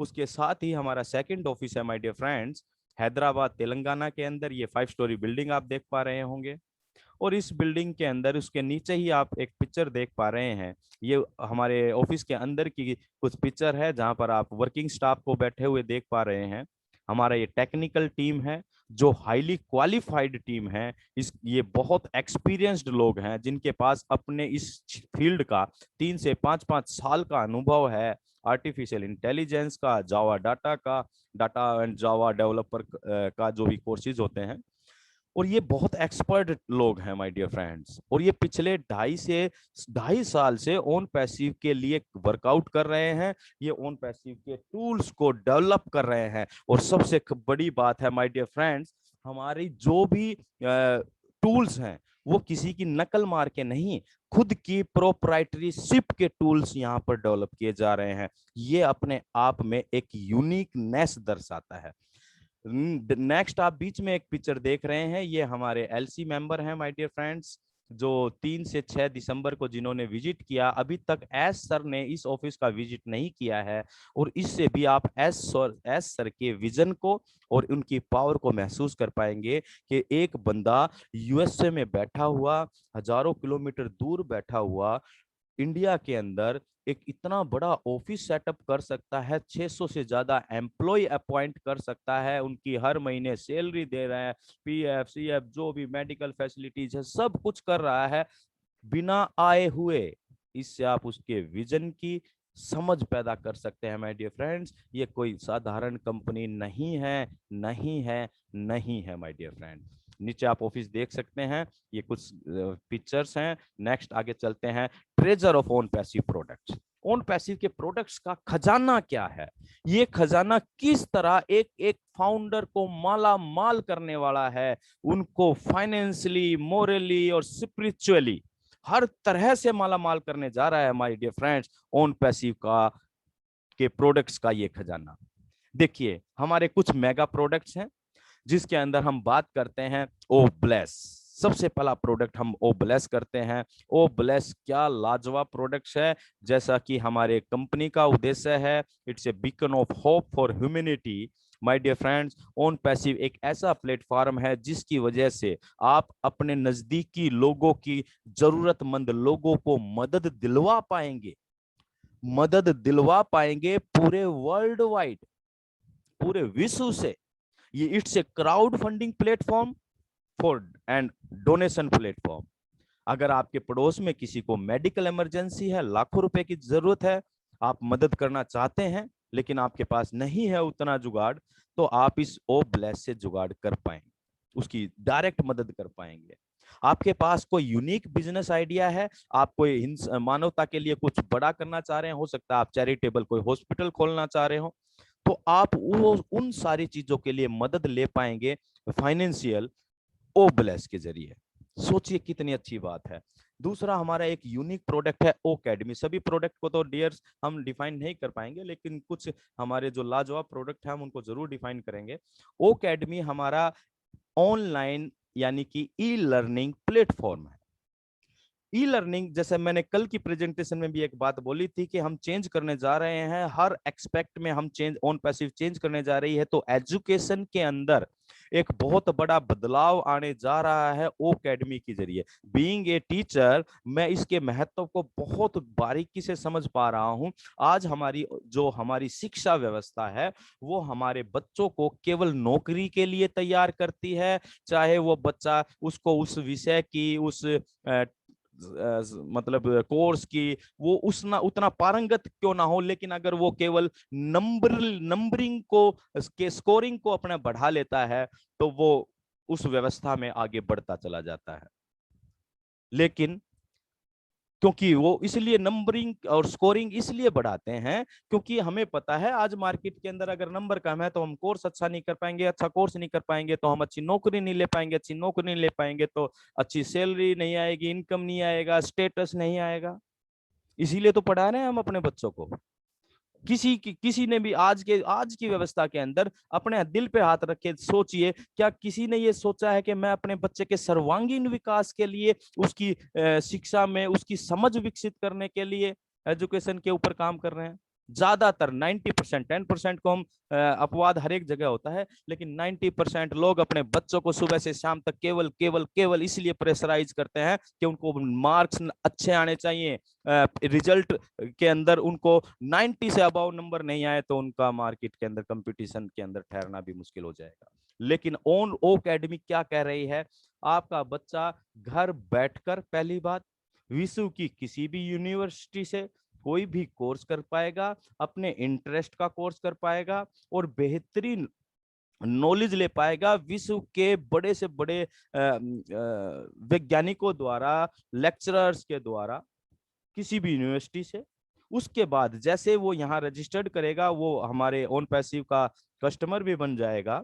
उसके साथ ही हमारा सेकंड ऑफिस है my dear friends Hyderabad Telangana के अंदर, ये 5 स्टोरी बिल्डिंग आप देख पा रहे होंगे। और इस बिल्डिंग के अंदर उसके नीचे ही आप एक पिक्चर देख पा रहे हैं, ये हमारे ऑफिस के अंदर की कुछ पिक्चर है जहां पर आप वर्किंग स्टाफ को बैठे हुए देख पा रहे हैं। हमारा ये टेक्निकल टीम है जो हाईली क्वालिफाइड टीम है, ये बहुत एक्सपीरियंस्ड लोग हैं जिनके पास अपने इस फील्ड का 3 से 5 साल का अनुभव है, आर्टिफिशियल इंटेलिजेंस का, जावा डाटा का, डाटा एंड जावा डेवलपर का जो भी कोर्सेज होते हैं। और ये बहुत एक्सपर्ट लोग हैं माय डियर फ्रेंड्स, और ये पिछले 2.5 साल से ओन पैसिव के लिए वर्कआउट कर रहे हैं, ये ओन पैसिव के टूल्स को डेवलप कर रहे हैं। और सबसे बड़ी बात है माय डियर फ्रेंड्स, हमारी जो भी टूल्स हैं वो किसी की नकल मार के नहीं, खुद की प्रोप्राइटरी शिप के टूल्स यहाँ पर डेवलप किए जा रहे हैं। ये अपने आप में एक यूनिकनेस दर्शाता है। नेक्स्ट आप बीच में एक पिक्चर देख रहे हैं, ये हमारे एलसी मेंबर हैं माय डियर फ्रेंड्स, जो 3 से 6 दिसंबर को जिन्होंने विजिट किया। अभी तक एस सर ने इस ऑफिस का विजिट नहीं किया है, और इससे भी आप एस सर के विजन को और उनकी पावर को महसूस कर पाएंगे कि एक बंदा यूएसए में बैठा हुआ, हजारों किलोमीटर दूर बैठा हुआ, इंडिया के अंदर एक इतना बड़ा ऑफिस सेटअप कर सकता है, 600 से ज्यादा एम्प्लॉय अपॉइंट कर सकता है, उनकी हर महीने सैलरी दे रहा है, पीएफ सीएफ जो भी मेडिकल फैसिलिटीज है सब कुछ कर रहा है बिना आए हुए। इससे आप उसके विजन की समझ पैदा कर सकते हैं माय डियर फ्रेंड्स। ये कोई साधारण कंपनी नहीं है, नहीं है, नहीं है माय डियर फ्रेंड। नीचे आप ऑफिस देख सकते हैं, ये कुछ पिक्चर्स हैं। नेक्स्ट आगे चलते हैं, treasure of own passive products. Own passive के प्रोडक्ट्स का खजाना क्या है, ये खजाना किस तरह एक एक फाउंडर को माला माल करने वाला है, उनको फाइनेंशियली, मोरली और स्पिरिचुअली हर तरह से माला माल करने जा रहा है my dear friends OnPassive का के प्रोडक्ट्स का ये खजाना। देखिए हमारे कुछ मेगा प्रोडक्ट्स हैं जिसके अंदर हम बात करते हैं ओ ब्लेस। सबसे पहला प्रोडक्ट हम ओ ब्लेस करते हैं। ओ ब्लेस क्या लाजवाब प्रोडक्ट है, जैसा कि हमारे कंपनी का उद्देश्य है, it's a beacon of hope for humanity. My dear friends, OnPassive एक ऐसा प्लेटफॉर्म है जिसकी वजह से आप अपने नजदीकी लोगों की, जरूरतमंद लोगों को मदद दिलवा पाएंगे, मदद दिलवा पाएंगे पूरे वर्ल्ड वाइड, पूरे विश्व से। ये it's a crowd funding platform for and donation platform. अगर आपके पड़ोस में किसी को मेडिकल इमरजेंसी है, लाखों रुपए की जरूरत है, आप मदद करना चाहते हैं लेकिन आपके पास नहीं है उतना जुगाड़, तो आप इस ओ ब्लेस से जुगाड़ कर पाएंगे, उसकी डायरेक्ट मदद कर पाएंगे। आपके पास कोई यूनिक बिजनेस आइडिया है, आप कोई मानवता के लिए कुछ बड़ा करना चाह रहे हैं, हो सकता है आप चैरिटेबल कोई हॉस्पिटल खोलना चाह रहे हो, तो आप वो उन सारी चीजों के लिए मदद ले पाएंगे फाइनेंशियल ओ ब्लेस के जरिए। सोचिए कितनी अच्छी बात है। दूसरा हमारा एक यूनिक प्रोडक्ट है ओ अकेडमी। सभी प्रोडक्ट को तो डियर्स हम डिफाइन नहीं कर पाएंगे, लेकिन कुछ हमारे जो लाजवाब प्रोडक्ट है हम उनको जरूर डिफाइन करेंगे। ओ अकेडमी हमारा ऑनलाइन यानी कि ई लर्निंग प्लेटफॉर्म है। ई लर्निंग, जैसे मैंने कल की प्रेजेंटेशन में भी एक बात बोली थी कि हम चेंज करने जा रहे हैं, हर एक्सपेक्ट में हम चेंज, ओन पैसिव चेंज करने जा रही है, तो एजुकेशन के अंदर एक बहुत बड़ा बदलाव आने जा रहा है ओ अकेडमी के जरिए। बीइंग ए टीचर, मैं इसके महत्व को बहुत बारीकी से समझ पा रहा हूं। आज हमारी शिक्षा व्यवस्था है वो हमारे बच्चों को केवल नौकरी के लिए तैयार करती है, चाहे वो बच्चा उसको उस विषय की, उस मतलब कोर्स की वो उतना पारंगत क्यों ना हो, लेकिन अगर वो केवल नंबरिंग को, के स्कोरिंग को अपना बढ़ा लेता है तो वो उस व्यवस्था में आगे बढ़ता चला जाता है। लेकिन क्योंकि वो इसलिए नंबरिंग और स्कोरिंग इसलिए बढ़ाते हैं क्योंकि हमें पता है आज मार्केट के अंदर अगर नंबर कम है तो हम कोर्स अच्छा नहीं कर पाएंगे, अच्छा कोर्स नहीं कर पाएंगे तो हम अच्छी नौकरी नहीं ले पाएंगे, अच्छी नौकरी नहीं ले पाएंगे तो अच्छी सैलरी नहीं आएगी, इनकम नहीं आएगा, स्टेटस नहीं आएगा। इसीलिए तो पढ़ा रहे हैं हम अपने बच्चों को। किसी ने भी आज की व्यवस्था के अंदर अपने दिल पे हाथ रख के सोचिए, क्या किसी ने ये सोचा है कि मैं अपने बच्चे के सर्वांगीण विकास के लिए, उसकी शिक्षा में उसकी समझ विकसित करने के लिए एजुकेशन के ऊपर काम कर रहे हैं? ज्यादातर 90%, 10% को हम अपवाद हर एक जगह होता है, लेकिन 90% लोग अपने बच्चों को सुबह से शाम तक केवल केवल केवल इसलिए प्रेशराइज करते हैं कि उनको मार्क्स अच्छे आने चाहिए, रिजल्ट के अंदर उनको 90 से अबव नंबर नहीं आए तो उनका मार्केट के अंदर, कंपटीशन के अंदर ठहरना भी मुश्किल हो जाएगा। लेकिन ऑन एकेडमी क्या कह रही है? आपका बच्चा घर बैठकर, पहली बात, विश्व की किसी भी यूनिवर्सिटी से कोई भी कोर्स कर पाएगा, अपने इंटरेस्ट का कोर्स कर पाएगा और बेहतरीन नॉलेज ले पाएगा विश्व के बड़े से बड़े वैज्ञानिकों द्वारा, लेक्चरर्स के द्वारा, किसी भी यूनिवर्सिटी से। उसके बाद जैसे वो यहाँ रजिस्टर्ड करेगा, वो हमारे ओन पैसिव का कस्टमर भी बन जाएगा,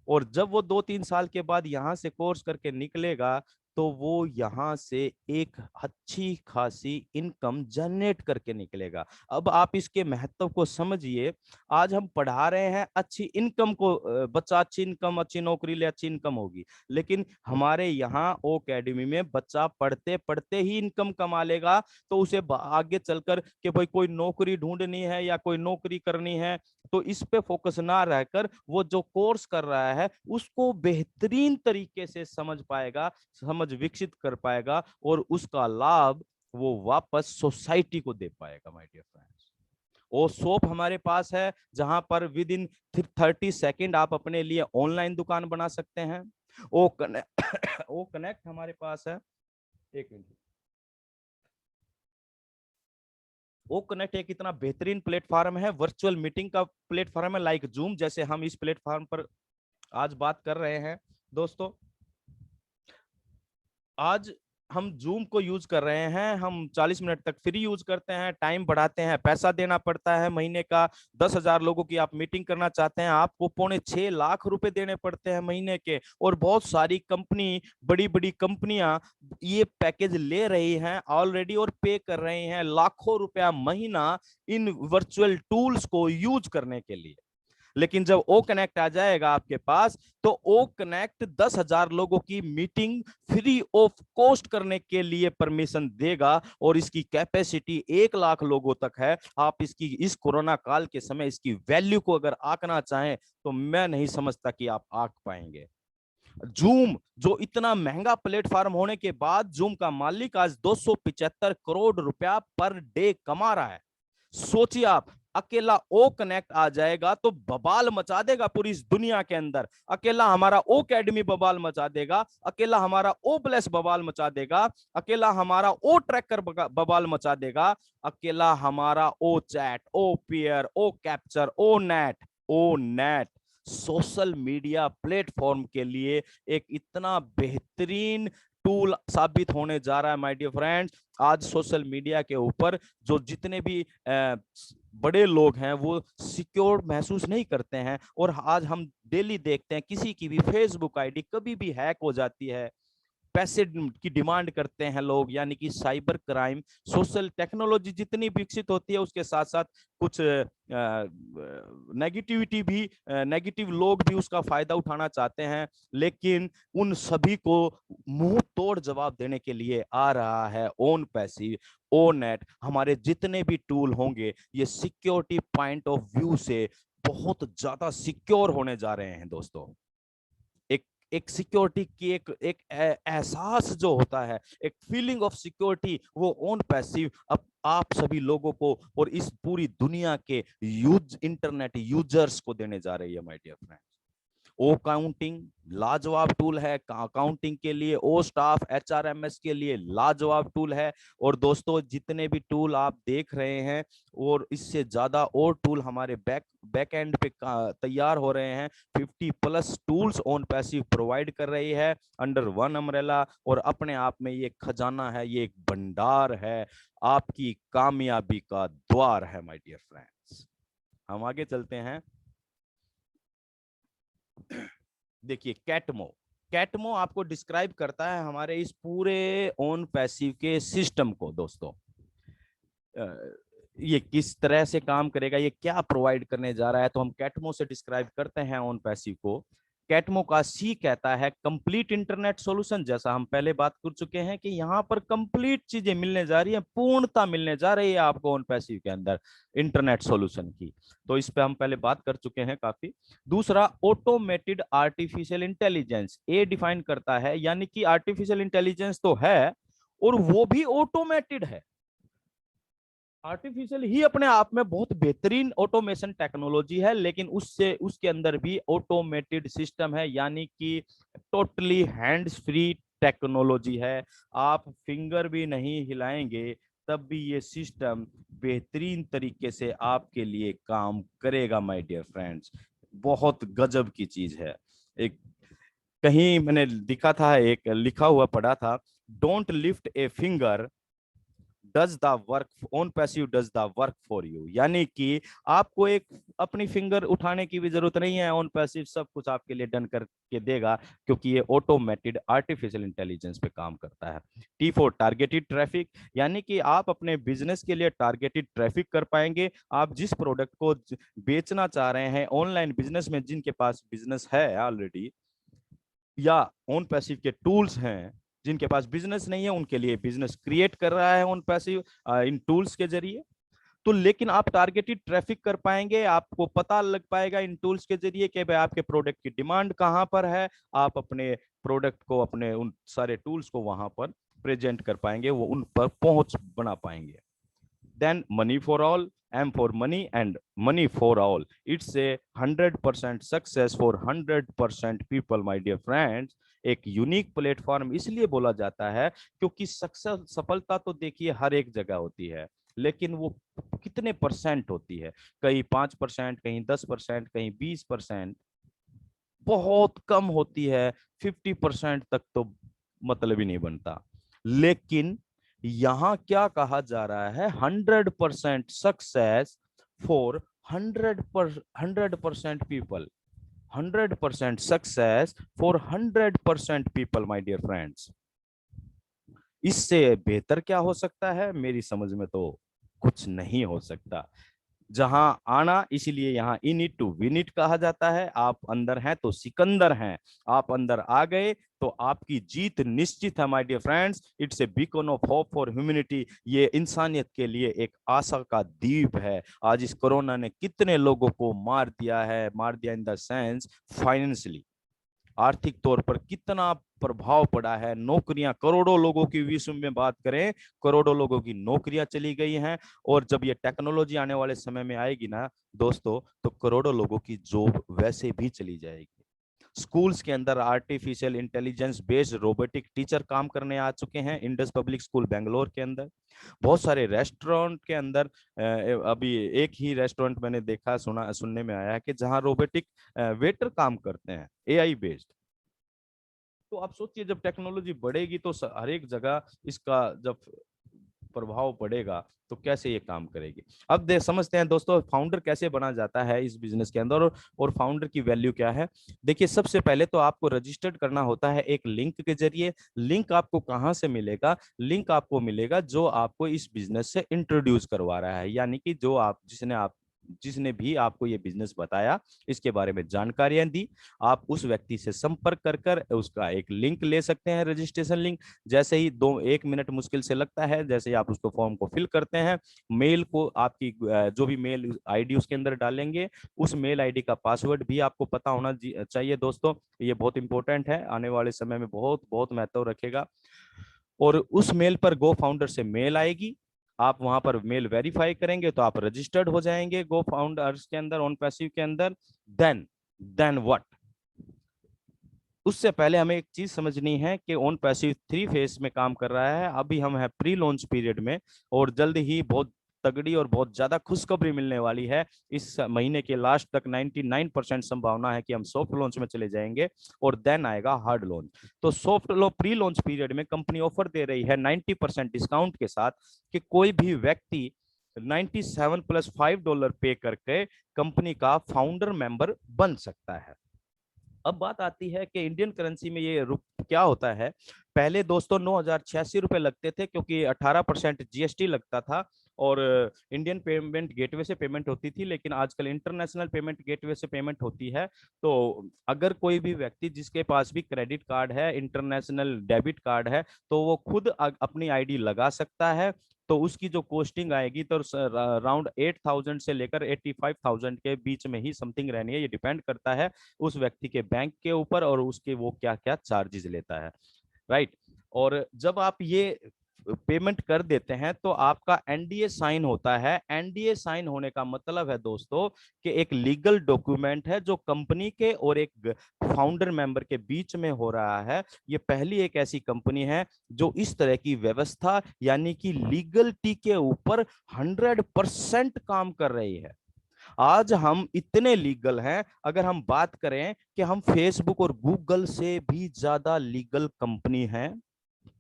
और जब वो 2-3 साल के बाद यहाँ से कोर्स करके निकलेगा तो वो यहाँ से एक अच्छी खासी इनकम जनरेट करके निकलेगा। अब आप इसके महत्व को समझिए। आज हम पढ़ा रहे हैं अच्छी इनकम को, बच्चा अच्छी इनकम, अच्छी नौकरी ले अच्छी इनकम होगी, लेकिन हमारे यहाँ ओ एकेडमी में बच्चा पढ़ते पढ़ते ही इनकम कमा लेगा, तो उसे आगे चलकर कि भाई कोई नौकरी ढूंढनी है या कोई नौकरी करनी है, तो इस पे फोकस ना रहकर वो जो कोर्स कर रहा है उसको बेहतरीन तरीके से समझ पाएगा, समझ विकसित कर पाएगा, और उसका लाभ वो वापस सोसाइटी को दे पाएगा। माय डियर फ्रेंड्स, वो शॉप हमारे पास है जहां पर विद इन 30 सेकेंड आप अपने लिए ऑनलाइन दुकान बना सकते हैं। वो कनेक्ट हमारे पास है। एक मिनट। ओ कनेक्ट एक इतना बेहतरीन प्लेटफॉर्म है, वर्चुअल मीटिंग का प्लेटफॉर्म है, लाइक जूम, जैसे हम इस प्लेटफॉर्म पर आज बात कर रहे हैं। दोस्तों, आज हम जूम को यूज कर रहे हैं, हम 40 मिनट तक फ्री यूज करते हैं, टाइम बढ़ाते हैं, पैसा देना पड़ता है महीने का। 10,000 लोगों की आप मीटिंग करना चाहते हैं, आपको 6.25 लाख रुपए देने पड़ते हैं महीने के। और बहुत सारी कंपनी, बड़ी बड़ी कंपनियां ये पैकेज ले रही हैं ऑलरेडी और पे कर रही हैं लाखों रुपया महीना इन वर्चुअल टूल्स को यूज करने के लिए। लेकिन जब ओ कनेक्ट आ जाएगा आपके पास, तो ओ कनेक्ट 10,000 लोगों की मीटिंग फ्री ऑफ कॉस्ट करने के लिए परमिशन देगा, और इसकी कैपेसिटी 1 लाख लोगों तक है। आप इसकी, इस कोरोना काल के समय इसकी वैल्यू को अगर आंकना चाहें तो मैं नहीं समझता कि आप आंक पाएंगे। जूम जो इतना महंगा प्लेटफॉर्म होने के बाद, जूम का मालिक आज 275 करोड़ रुपया पर डे कमा रहा है। सोचिए आप, अकेला ओ कनेक्ट आ जाएगा तो बवाल मचा देगा पूरी इस दुनिया के अंदर। अकेला हमारा ओ एकेडमी बवाल मचा देगा, अकेला हमारा ओ प्लस बवाल मचा देगा, अकेला हमारा ओ ट्रैकर बवाल मचा देगा, अकेला हमारा ओ चैट, ओ पीयर, ओ कैप्चर, ओ नेट सोशल मीडिया प्लेटफॉर्म के लिए एक इतना बेहतरीन टूल साबित होने जा रहा है। माय डियर फ्रेंड्स, आज सोशल मीडिया के ऊपर जो जितने भी बड़े लोग हैं वो सिक्योर महसूस नहीं करते हैं, और आज हम डेली देखते हैं किसी की भी फेसबुक आईडी कभी भी हैक हो जाती है। पैसे की डिमांड करते हैं लोग, यानी कि साइबर क्राइम। सोशल टेक्नोलॉजी जितनी विकसित होती है उसके साथ साथ कुछ नेगेटिविटी भी, नेगेटिव लोग भी उसका फायदा उठाना चाहते हैं, लेकिन उन सभी को मुंह तोड़ जवाब देने के लिए आ रहा है ओन पैसिव, ओ नेट। हमारे जितने भी टूल होंगे ये सिक्योरिटी पॉइंट ऑफ व्यू से बहुत ज्यादा सिक्योर होने जा रहे हैं। दोस्तों, एक सिक्योरिटी की एक एहसास जो होता है, एक फीलिंग ऑफ सिक्योरिटी, वो ओन पैसिव अब आप सभी लोगों को और इस पूरी दुनिया के इंटरनेट यूजर्स को देने जा रही है। My dear friends, O counting लाजवाब टूल है अकाउंटिंग के लिए, ओ स्टाफ HRMS के लिए लाजवाब टूल है। और दोस्तों, जितने भी टूल आप देख रहे हैं और इससे ज्यादा और टूल हमारे बैक एंड पे तैयार हो रहे हैं। 50+ टूल्स ओन पैसिव प्रोवाइड कर रही है अंडर वन अम्ब्रेला, और अपने आप में ये खजाना है, ये एक भंडार है, आपकी कामयाबी का द्वार है। माय डियर फ्रेंड्स, हम आगे चलते हैं। देखिए, कैटमो आपको डिस्क्राइब करता है हमारे इस पूरे ओन पैसिव के सिस्टम को। दोस्तों, ये किस तरह से काम करेगा, ये क्या प्रोवाइड करने जा रहा है, तो हम कैटमो से डिस्क्राइब करते हैं ऑन पैसिव को। कैटमो का सी कहता है कंप्लीट इंटरनेट सॉल्यूशन। जैसा हम पहले बात कर चुके हैं कि यहाँ पर कंप्लीट चीजें मिलने जा रही है, पूर्णता मिलने जा रही है आपको ऑन पैसिव के अंदर इंटरनेट सॉल्यूशन की। तो इस पे हम पहले बात कर चुके हैं काफी। दूसरा, ऑटोमेटेड आर्टिफिशियल इंटेलिजेंस, ये डिफाइन करता है, यानी कि आर्टिफिशियल इंटेलिजेंस तो है और वो भी ऑटोमेटेड है। आर्टिफिशियल ही अपने आप में बहुत बेहतरीन ऑटोमेशन टेक्नोलॉजी है, लेकिन उससे उसके अंदर भी ऑटोमेटेड सिस्टम है, यानी कि टोटली हैंड्स फ्री टेक्नोलॉजी है। आप फिंगर भी नहीं हिलाएंगे तब भी ये सिस्टम बेहतरीन तरीके से आपके लिए काम करेगा माय डियर फ्रेंड्स। बहुत गजब की चीज है। एक कहीं मैंने दिखा था, एक लिखा हुआ पढ़ा था, don't lift a finger, does the work, on passive does the work for you. यानी कि आपको एक अपनी फिंगर उठाने की भी जरूरत नहीं है, ऑन पैसिव सब कुछ आपके लिए डन करके देगा, क्योंकि ये ऑटोमेटेड आर्टिफिशियल इंटेलिजेंस पे काम करता है। टी फॉर टारगेटेड ट्रैफिक, यानी कि आप अपने बिजनेस के लिए टारगेटेड ट्रैफिक कर पाएंगे। आप जिस प्रोडक्ट को बेचना चाह रहे हैं ऑनलाइन बिजनेस में, जिनके पास बिजनेस है ऑलरेडी, या ऑन पैसिव के टूल्स हैं, जिनके पास बिजनेस नहीं है उनके लिए बिजनेस क्रिएट कर रहा है ऑन पैसिव इन टूल्स के जरिए। तो लेकिन आप टारगेटेड ट्रैफिक कर पाएंगे, आपको पता लग पाएगा इन टूल्स के जरिए कि भाई आपके प्रोडक्ट की डिमांड कहां पर है, आप अपने प्रोडक्ट को, अपने उन सारे टूल्स को वहां पर प्रेजेंट कर पाएंगे, वो उन पर पहुंच बना पाएंगे। Then money for all, M for money and money for all. It's a 100% success for 100% people, my dear friends. एक यूनिक प्लेटफॉर्म इसलिए बोला जाता है क्योंकि सक्सेस, सफलता तो देखिए हर एक जगह होती है, लेकिन वो कितने परसेंट होती है, कहीं 5%, कहीं 10%, कहीं 20%, बहुत कम होती है। 50% तक तो मतलब ही नहीं बनता। लेकिन यहां क्या कहा जा रहा है, 100% success for 100% people, 100% success for 100% people, my dear friends. इससे बेहतर क्या हो सकता है, मेरी समझ में तो कुछ नहीं हो सकता। जहां आना, इसीलिए यहाँ in it to win it कहा जाता है। आप अंदर हैं तो सिकंदर हैं, आप अंदर आ गए तो आपकी जीत निश्चित है my dear friends. It's a beacon of hope for humanity, ये इंसानियत के लिए एक आशा का दीप है। आज इस कोरोना ने कितने लोगों को मार दिया है, मार दिया इन द सेंस फाइनेंशियली, आर्थिक तौर पर कितना प्रभाव पड़ा है। नौकरियां, करोड़ों लोगों की विश्व में बात करें, करोड़ों लोगों की नौकरियां चली गई हैं। और जब ये टेक्नोलॉजी आने वाले समय में आएगी ना दोस्तों, तो करोड़ों लोगों की जॉब वैसे भी चली जाएगी। स्कूल्स के अंदर artificial intelligence based robotic teacher काम करने आ चुके हैं इंडस पब्लिक स्कूल बेंगलोर के अंदर। बहुत सारे रेस्टोरेंट के अंदर, अभी एक ही रेस्टोरेंट मैंने देखा, सुनने में आया है कि जहां रोबोटिक वेटर काम करते हैं, एआई बेस्ड। तो आप सोचिए जब टेक्नोलॉजी बढ़ेगी तो हर एक जगह इसका जब प्रभाव पड़ेगा तो कैसे ये काम करेगी। अब समझते हैं दोस्तों फाउंडर कैसे बना जाता है इस बिजनेस के अंदर, और फाउंडर की वैल्यू क्या है। देखिए, सबसे पहले तो आपको रजिस्टर्ड करना होता है एक लिंक के जरिए। लिंक आपको कहां से मिलेगा, लिंक आपको मिलेगा जो आपको इस बिजनेस से इंट्रोड्यूस करवा रहा है, यानी कि जिसने भी आपको ये बिजनेस बताया, इसके बारे में जानकारियां दी, आप उस व्यक्ति से संपर्क कर उसका एक लिंक ले सकते हैं, रजिस्ट्रेशन लिंक। जैसे ही 1 मिनट मुश्किल से लगता है, जैसे ही आप उसको फॉर्म को फिल करते हैं, मेल को आपकी जो भी मेल आईडी उसके अंदर डालेंगे, उस मेल आईडी का पासवर्ड भी आपको पता होना चाहिए दोस्तों। ये बहुत इंपॉर्टेंट है, आने वाले समय में बहुत बहुत महत्व रखेगा। और उस मेल पर गो फाउंडर से मेल आएगी, आप वहां पर मेल वेरीफाई करेंगे तो आप रजिस्टर्ड हो जाएंगे गो फाउंडर्स के अंदर, ऑन पैसिव के अंदर। देन व्हाट, उससे पहले हमें एक चीज समझनी है कि ऑन पैसिव 3 फेज में काम कर रहा है। अभी हम है प्री लॉन्च पीरियड में, और जल्द ही बहुत तगड़ी और बहुत ज्यादा खुशखबरी मिलने वाली है। इस महीने के लास्ट तक 99% संभावना है कि हम सॉफ्ट लॉन्च में चले जाएंगे, और देन आएगा हार्ड लॉन्च। तो प्री लॉन्च पीरियड में कंपनी ऑफर दे रही है 90% डिस्काउंट के साथ कि कोई भी व्यक्ति 97 + $5 पे करके कंपनी का फाउंडर मेंबर बन सकता है। अब बात आती है कि इंडियन करेंसी में ये क्या होता है। पहले दोस्तों 9,086 रुपए लगते थे, क्योंकि 18% जीएसटी लगता था। और इंडियन पेमेंट गेटवे से पेमेंट होती थी, लेकिन आजकल इंटरनेशनल पेमेंट गेटवे से पेमेंट होती है। तो अगर कोई भी व्यक्ति जिसके पास भी क्रेडिट कार्ड है, इंटरनेशनल डेबिट कार्ड है, तो वो खुद अपनी आईडी लगा सकता है। तो उसकी जो कॉस्टिंग आएगी तो अराउंड 8,000 से लेकर 85,000 के बीच में ही समथिंग रहनी है। ये डिपेंड करता है उस व्यक्ति के बैंक के ऊपर और उसके वो क्या क्या चार्जेस लेता है, राइट। और जब आप ये पेमेंट कर देते हैं तो आपका एनडीए साइन होता है। एनडीए साइन होने का मतलब है दोस्तों कि एक लीगल डॉक्यूमेंट है जो कंपनी के और एक फाउंडर मेंबर के बीच में हो रहा है। ये पहली एक ऐसी कंपनी है जो इस तरह की व्यवस्था यानी कि लीगलिटी के ऊपर 100% काम कर रही है। आज हम इतने लीगल हैं, अगर हम बात करें कि हम फेसबुक और गूगल से भी ज्यादा लीगल कंपनी हैं,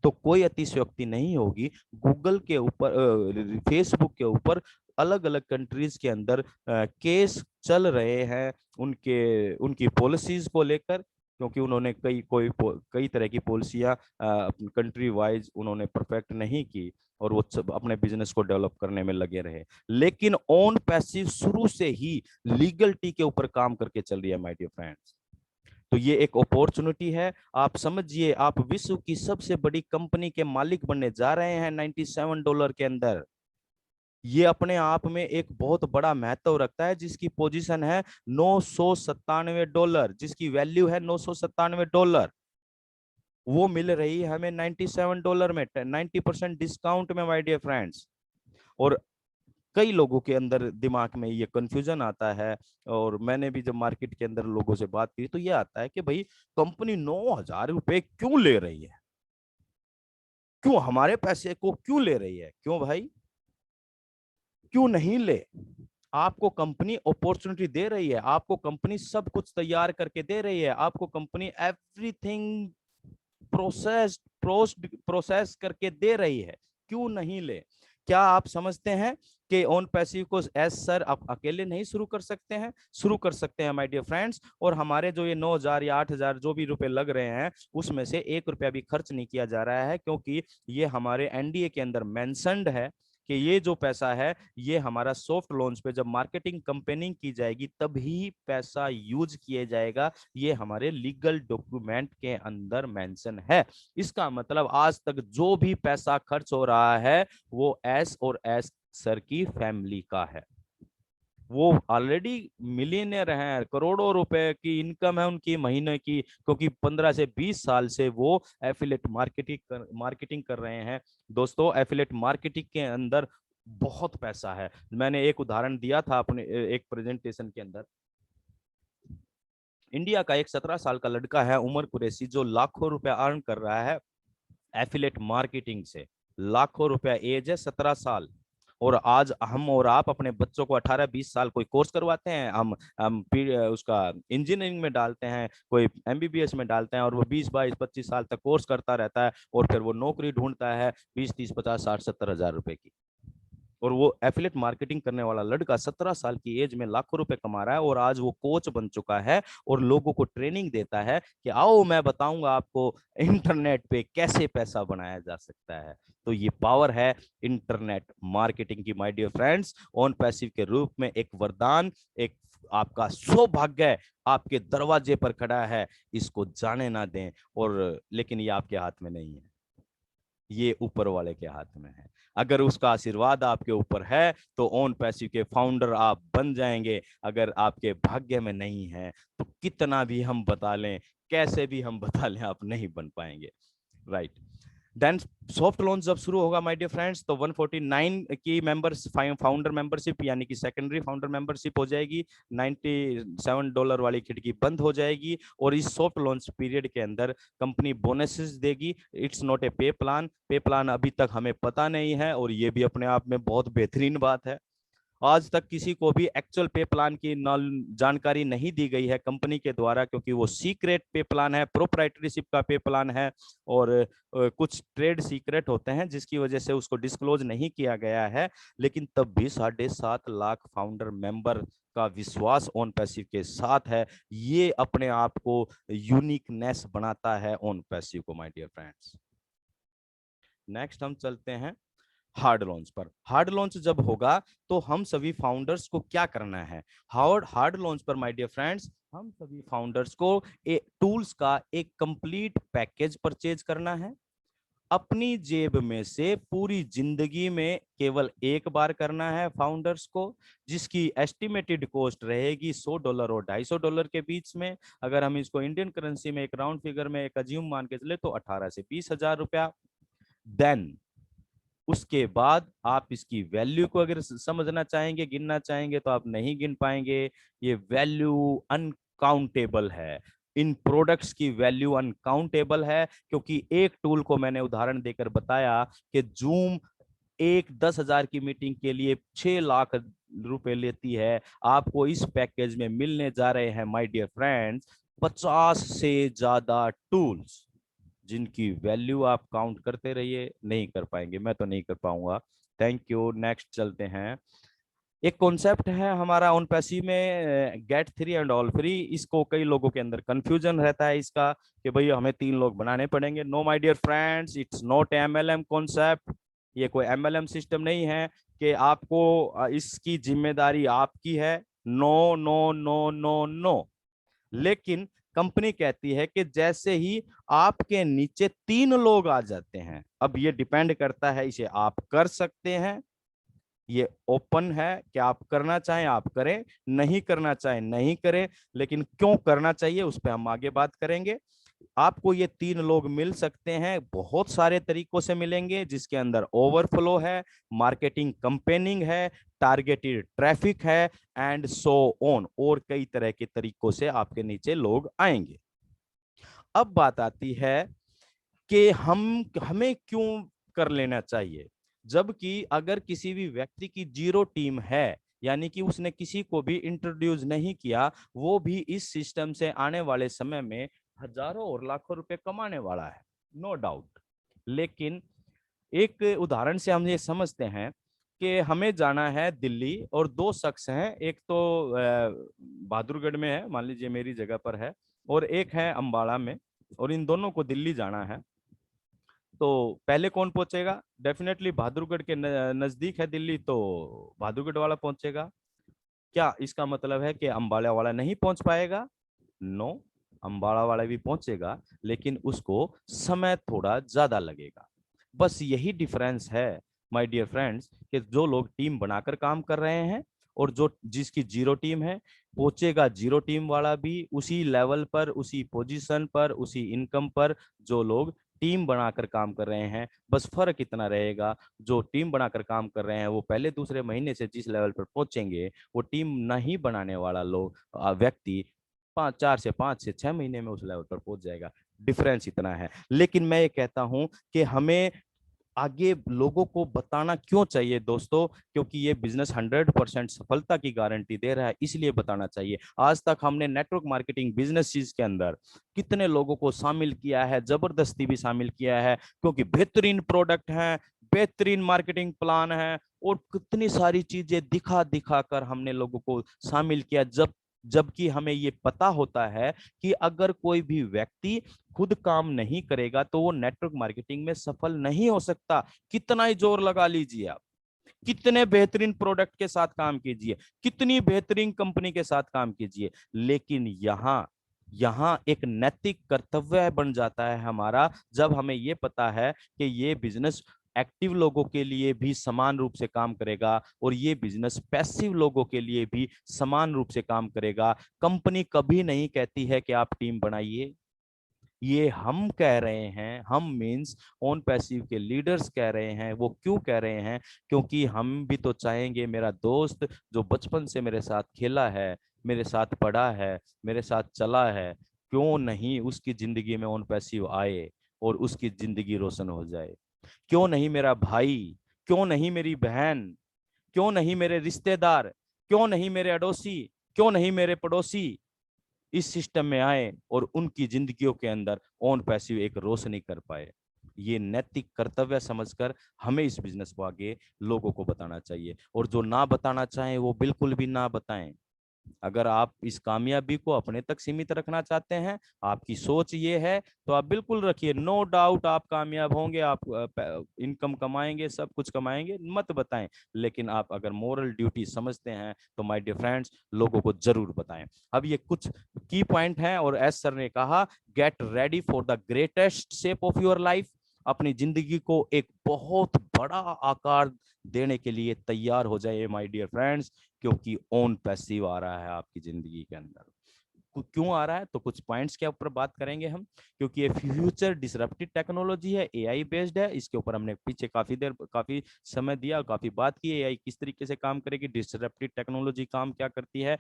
तो कोई अतिशयोक्ति नहीं होगी। गूगल के ऊपर, फेसबुक के ऊपर अलग अलग कंट्रीज के अंदर केस चल रहे हैं उनकी पॉलिसीज को लेकर, क्योंकि उन्होंने कई तरह की पॉलिसियां कंट्री वाइज उन्होंने परफेक्ट नहीं की और वो अपने बिजनेस को डेवलप करने में लगे रहे। लेकिन ऑन पैसिव शुरू से ही लीगलिटी के ऊपर काम करके चल रही है माय डियर फ्रेंड्स। तो ये एक अपॉर्चुनिटी है। आप समझिए, आप विश्व की सबसे बड़ी कंपनी के मालिक बनने जा रहे हैं $97 के अंदर। ये अपने आप में एक बहुत बड़ा महत्व रखता है, जिसकी पोजीशन है $997, जिसकी वैल्यू है $997। वो मिल रही है हमें $97 में, 90% डिस्काउंट में माय डियर फ्रेंड्स। और कई लोगों के अंदर दिमाग में ये कंफ्यूजन आता है, और मैंने भी जब मार्केट के अंदर लोगों से बात की तो ये आता है कि भाई कंपनी $9,000 क्यों ले रही है, क्यों हमारे पैसे को क्यों ले रही है, क्यों भाई, क्यों नहीं ले। आपको कंपनी अपॉर्चुनिटी दे रही है, आपको कंपनी सब कुछ तैयार करके दे रही है, आपको कंपनी एवरीथिंग प्रोसेस करके दे रही है, क्यों नहीं ले। क्या आप समझते हैं कि ऑन पैसिव को एज सर आप अकेले नहीं शुरू कर सकते हैं? शुरू कर सकते हैं माय डियर फ्रेंड्स। और हमारे जो ये 9,000 या 8,000 जो भी रुपए लग रहे हैं, उसमें से 1 रुपया भी खर्च नहीं किया जा रहा है, क्योंकि ये हमारे एनडीए के अंदर मेंशन्ड है कि ये जो पैसा है ये हमारा सॉफ्ट लॉन्च पे जब मार्केटिंग कंपेनिंग की जाएगी तभी पैसा यूज किया जाएगा। ये हमारे लीगल डॉक्यूमेंट के अंदर मेंशन है। इसका मतलब आज तक जो भी पैसा खर्च हो रहा है वो एस और एस सर की फैमिली का है। वो ऑलरेडी मिलियनियर हैं, करोड़ों रुपए की इनकम है उनकी महीने की, क्योंकि 15 से 20 साल से वो एफिलिएट मार्केटिंग कर रहे हैं। दोस्तों, एफिलिएट मार्केटिंग के अंदर बहुत पैसा है। मैंने एक उदाहरण दिया था अपने एक प्रेजेंटेशन के अंदर। इंडिया का एक 17 साल का लड़का है उमर कुरैशी, जो लाखों रुपया अर्न कर रहा है एफिलिएट मार्केटिंग से। लाखों रुपया, एज है 17 साल। और आज हम और आप अपने बच्चों को 18-20 साल कोई कोर्स करवाते हैं, हम उसका इंजीनियरिंग में डालते हैं, कोई एमबीबीएस में डालते हैं, और वो 20-22-25 साल तक कोर्स करता रहता है, और फिर वो नौकरी ढूंढता है 20-30-50-60-70 हज़ार रुपए की। और वो एफिलिएट मार्केटिंग करने वाला लड़का 17 साल की एज में लाखों रुपए कमा रहा है, और आज वो कोच बन चुका है और लोगों को ट्रेनिंग देता है कि आओ मैं बताऊंगा आपको इंटरनेट पे कैसे पैसा बनाया जा सकता है। तो ये पावर है इंटरनेट मार्केटिंग की my dear friends. OnPassive के रूप में एक वरदान, एक आपका सौभाग्य आपके दरवाजे पर खड़ा है, इसको जाने ना दें। और लेकिन ये आपके हाथ में नहीं है, ये ऊपर वाले के हाथ में है। अगर उसका आशीर्वाद आपके ऊपर है तो ऑन पैसिव के फाउंडर आप बन जाएंगे। अगर आपके भाग्य में नहीं है तो कितना भी हम बता लें, कैसे भी हम बता लें, आप नहीं बन पाएंगे, राइट। देन सॉफ्ट लॉन्च जब शुरू होगा माय डियर फ्रेंड्स, तो 149 की मेंबर्स फाउंडर मेंबरशिप यानी कि सेकेंडरी फाउंडर मेंबरशिप हो जाएगी। $97 वाली खिड़की बंद हो जाएगी, और इस सॉफ्ट लॉन्च पीरियड के अंदर कंपनी बोनसेस देगी। इट्स नॉट ए पे प्लान। पे प्लान अभी तक हमें पता नहीं है, और ये भी अपने आप में बहुत बेहतरीन बात है। आज तक किसी को भी एक्चुअल पे प्लान की जानकारी नहीं दी गई है कंपनी के द्वारा, क्योंकि वो सीक्रेट पे प्लान है, प्रोप्राइटरशिप का पे प्लान है, और कुछ ट्रेड सीक्रेट होते हैं जिसकी वजह से उसको डिस्क्लोज नहीं किया गया है। लेकिन तब भी 7.5 लाख फाउंडर मेंबर का विश्वास ऑन पैसिव के साथ है। ये अपने आप को यूनिकनेस बनाता है ऑन पैसिव को माय डियर फ्रेंड्स। नेक्स्ट हम चलते हैं हार्ड लॉन्च पर। हार्ड लॉन्च जब होगा तो हम सभी फाउंडर्स को क्या करना है, हार्ड लॉन्च पर माय डियर फ्रेंड्स हम सभी फाउंडर्स को टूल्स का एक कंप्लीट पैकेज परचेज करना है। अपनी जेब में से पूरी जिंदगी में केवल एक बार करना है फाउंडर्स को, जिसकी एस्टिमेटेड कॉस्ट रहेगी $100 और $250 के बीच में। अगर हम इसको इंडियन करेंसी में एक राउंड फिगर में एक अज्यूम मान के चले तो 18 से 20,000 रुपया। देन उसके बाद आप इसकी वैल्यू को अगर समझना चाहेंगे, गिनना चाहेंगे तो आप नहीं गिन पाएंगे। ये वैल्यू अनकाउंटेबल है, इन प्रोडक्ट्स की वैल्यू अनकाउंटेबल है, क्योंकि एक टूल को मैंने उदाहरण देकर बताया कि जूम एक 10,000 की मीटिंग के लिए 6 लाख रुपए लेती है। आपको इस पैकेज में मिलने जा रहे हैं माय डियर फ्रेंड्स 50 से ज्यादा टूल्स, जिनकी वैल्यू आप काउंट करते रहिए, नहीं कर पाएंगे, मैं तो नहीं कर पाऊंगा। Thank you. नेक्स्ट चलते हैं। एक कॉन्सेप्ट है हमारा ऑन पैसिव में, गेट 3 एंड ऑल फ्री। इसको कई लोगों के अंदर कंफ्यूजन रहता है इसका कि भाई हमें 3 लोग बनाने पड़ेंगे। No my dear friends, it's not MLM concept. ये कोई MLM सिस्टम नहीं है कि आपको इसकी जिम्मेदारी आपकी है। No no no no no. लेकिन कंपनी कहती है कि जैसे ही आपके नीचे 3 लोग आ जाते हैं, अब ये डिपेंड करता है, इसे आप कर सकते हैं, ये ओपन है कि आप करना चाहें आप करें, नहीं करना चाहें नहीं करें, लेकिन क्यों करना चाहिए उस पर हम आगे बात करेंगे। आपको ये 3 लोग मिल सकते हैं, बहुत सारे तरीकों से मिलेंगे, जिसके अंदर ओवरफ्लो है, मार्केटिंग कंपेनिंग है, टारगेटेड ट्रैफिक है एंड सो ऑन, और कई तरह के तरीकों से आपके नीचे लोग आएंगे। अब बात आती है कि हमें क्यों कर लेना चाहिए, जबकि अगर किसी भी व्यक्ति की 0 टीम है, यानी कि उसने किसी को भी इंट्रोड्यूस नहीं किया, वो भी इस सिस्टम से आने वाले समय में हजारों और लाखों रुपए कमाने वाला है, नो डाउट। लेकिन एक उदाहरण से हम ये समझते हैं कि हमें जाना है दिल्ली और 2 शख्स हैं, एक तो बहादुरगढ़ में है, मान लीजिए मेरी जगह पर है, और एक है अंबाला में, और इन दोनों को दिल्ली जाना है। तो पहले कौन पहुंचेगा? डेफिनेटली बहादुरगढ़ के नजदीक है दिल्ली, तो बहादुरगढ़ वाला पहुंचेगा। क्या इसका मतलब है कि अंबाला वाला नहीं पहुंच पाएगा? नो, अंबाला वाला भी पहुंचेगा, लेकिन उसको समय थोड़ा ज्यादा लगेगा। बस यही डिफरेंस है माय डियर फ्रेंड्स, कि जो लोग टीम बनाकर काम कर रहे हैं और जो जिसकी 0 टीम है, पहुंचेगा 0 टीम वाला भी उसी लेवल पर, उसी पोजीशन पर, उसी इनकम पर जो लोग टीम बनाकर काम कर रहे हैं। बस फर्क इतना रहेगा, जो टीम बनाकर काम कर रहे हैं वो पहले दूसरे महीने से जिस लेवल पर पहुंचेंगे, वो टीम नहीं बनाने वाला लोग व्यक्ति 4 से 6 महीने में उस लेवल पर पहुंच जाएगा। डिफरेंस इतना है। लेकिन मैं ये कहता हूं कि हमें आगे लोगों को बताना क्यों चाहिए दोस्तों, क्योंकि ये बिजनेस 100% सफलता की गारंटी दे रहा है, इसलिए बताना चाहिए। आज तक हमने नेटवर्क मार्केटिंग बिजनेस चीज के अंदर कितने लोगों को शामिल किया है, जबरदस्ती भी शामिल किया है, क्योंकि बेहतरीन प्रोडक्ट है, बेहतरीन मार्केटिंग प्लान है, और कितनी सारी चीजें दिखा दिखा कर हमने लोगों को शामिल किया, जबकि हमें ये पता होता है कि अगर कोई भी व्यक्ति खुद काम नहीं करेगा तो वो नेटवर्क मार्केटिंग में सफल नहीं हो सकता। कितना ही जोर लगा लीजिए आप, कितने बेहतरीन प्रोडक्ट के साथ काम कीजिए, कितनी बेहतरीन कंपनी के साथ काम कीजिए, लेकिन यहाँ एक नैतिक कर्तव्य बन जाता है हमारा, जब हमें ये पता है कि ये बिजनेस एक्टिव लोगों के लिए भी समान रूप से काम करेगा और ये बिजनेस पैसिव लोगों के लिए भी समान रूप से काम करेगा। कंपनी कभी नहीं कहती है कि आप टीम बनाइए, ये हम कह रहे हैं, हम मींस ऑन पैसिव के लीडर्स कह रहे हैं। वो क्यों कह रहे हैं? क्योंकि हम भी तो चाहेंगे मेरा दोस्त जो बचपन से मेरे साथ खेला है, मेरे साथ पढ़ा है, मेरे साथ चला है, क्यों नहीं उसकी जिंदगी में ऑन पैसिव आए और उसकी जिंदगी रोशन हो जाए। क्यों नहीं मेरा भाई, क्यों नहीं मेरी बहन, क्यों नहीं मेरे रिश्तेदार, क्यों नहीं मेरे अड़ोसी, क्यों नहीं मेरे पड़ोसी इस सिस्टम में आए और उनकी जिंदगियों के अंदर ऑन पैसिव एक रोशनी कर पाए। ये नैतिक कर्तव्य समझकर हमें इस बिजनेस को आगे लोगों को बताना चाहिए, और जो ना बताना चाहें वो बिल्कुल भी ना बताएं। अगर आप इस कामयाबी को अपने तक सीमित रखना चाहते हैं, आपकी सोच ये है, तो आप बिल्कुल रखिए, नो डाउट आप कामयाब होंगे, आप इनकम कमाएंगे, सब कुछ कमाएंगे, मत बताएं। लेकिन आप अगर मोरल ड्यूटी समझते हैं तो माय डियर फ्रेंड्स, लोगों को जरूर बताएं। अब ये कुछ की पॉइंट हैं, और एस सर ने कहा, get ready for the greatest shape of your life. अपनी जिंदगी को एक बहुत बड़ा आकार देने के लिए तैयार हो जाइए माय डियर फ्रेंड्स, क्योंकि ओन पैसिव आ रहा है आपकी जिंदगी के अंदर। क्यों आ रहा है, तो कुछ पॉइंट्स के ऊपर बात करेंगे हम, क्योंकि ये फ्यूचर डिसरप्टिव टेक्नोलॉजी है, एआई बेस्ड है। इसके ऊपर हमने पीछे काफी समय दिया, काफी बात की, एआई किस तरीके से काम करेगी, डिसरप्टिव टेक्नोलॉजी काम क्या करती है।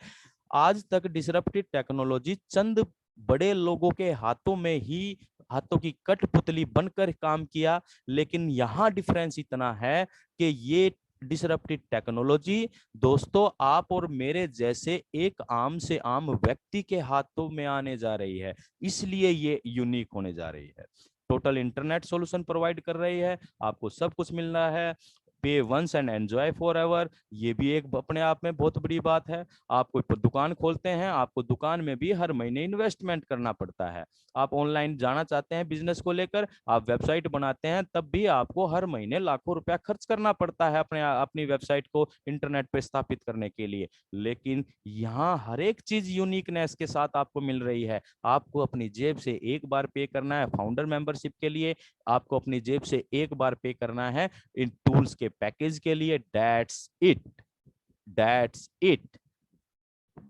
आज तक डिसरप्टिव टेक्नोलॉजी चंद बड़े लोगों के हाथों में ही, हाथों की कठपुतली बनकर काम किया, लेकिन यहाँ डिफरेंस इतना है कि ये डिसरप्टिव टेक्नोलॉजी दोस्तों आप और मेरे जैसे एक आम से आम व्यक्ति के हाथों में आने जा रही है, इसलिए ये यूनिक होने जा रही है। टोटल इंटरनेट सॉल्यूशन प्रोवाइड कर रही है, आपको सब कुछ मिल रहा है, pay once and enjoy forever, ये भी एक अपने आप में बहुत बड़ी बात है। आप कोई दुकान खोलते हैं, आपको दुकान में भी हर महीने इन्वेस्टमेंट करना पड़ता है। आप ऑनलाइन जाना चाहते हैं बिजनेस को लेकर, आप वेबसाइट बनाते हैं, तब भी आपको हर महीने लाखों रुपया खर्च करना पड़ता है अपनी वेबसाइट को इंटरनेट पे स्थापित करने के लिए। लेकिन यहाँ हर एक चीज यूनिकनेस के साथ आपको मिल रही है। आपको अपनी जेब से एक बार पे करना है फाउंडर मेंबरशिप के लिए, आपको अपनी जेब से एक बार पे करना है इन टूल्स के पैकेज के लिए। दैट्स इट,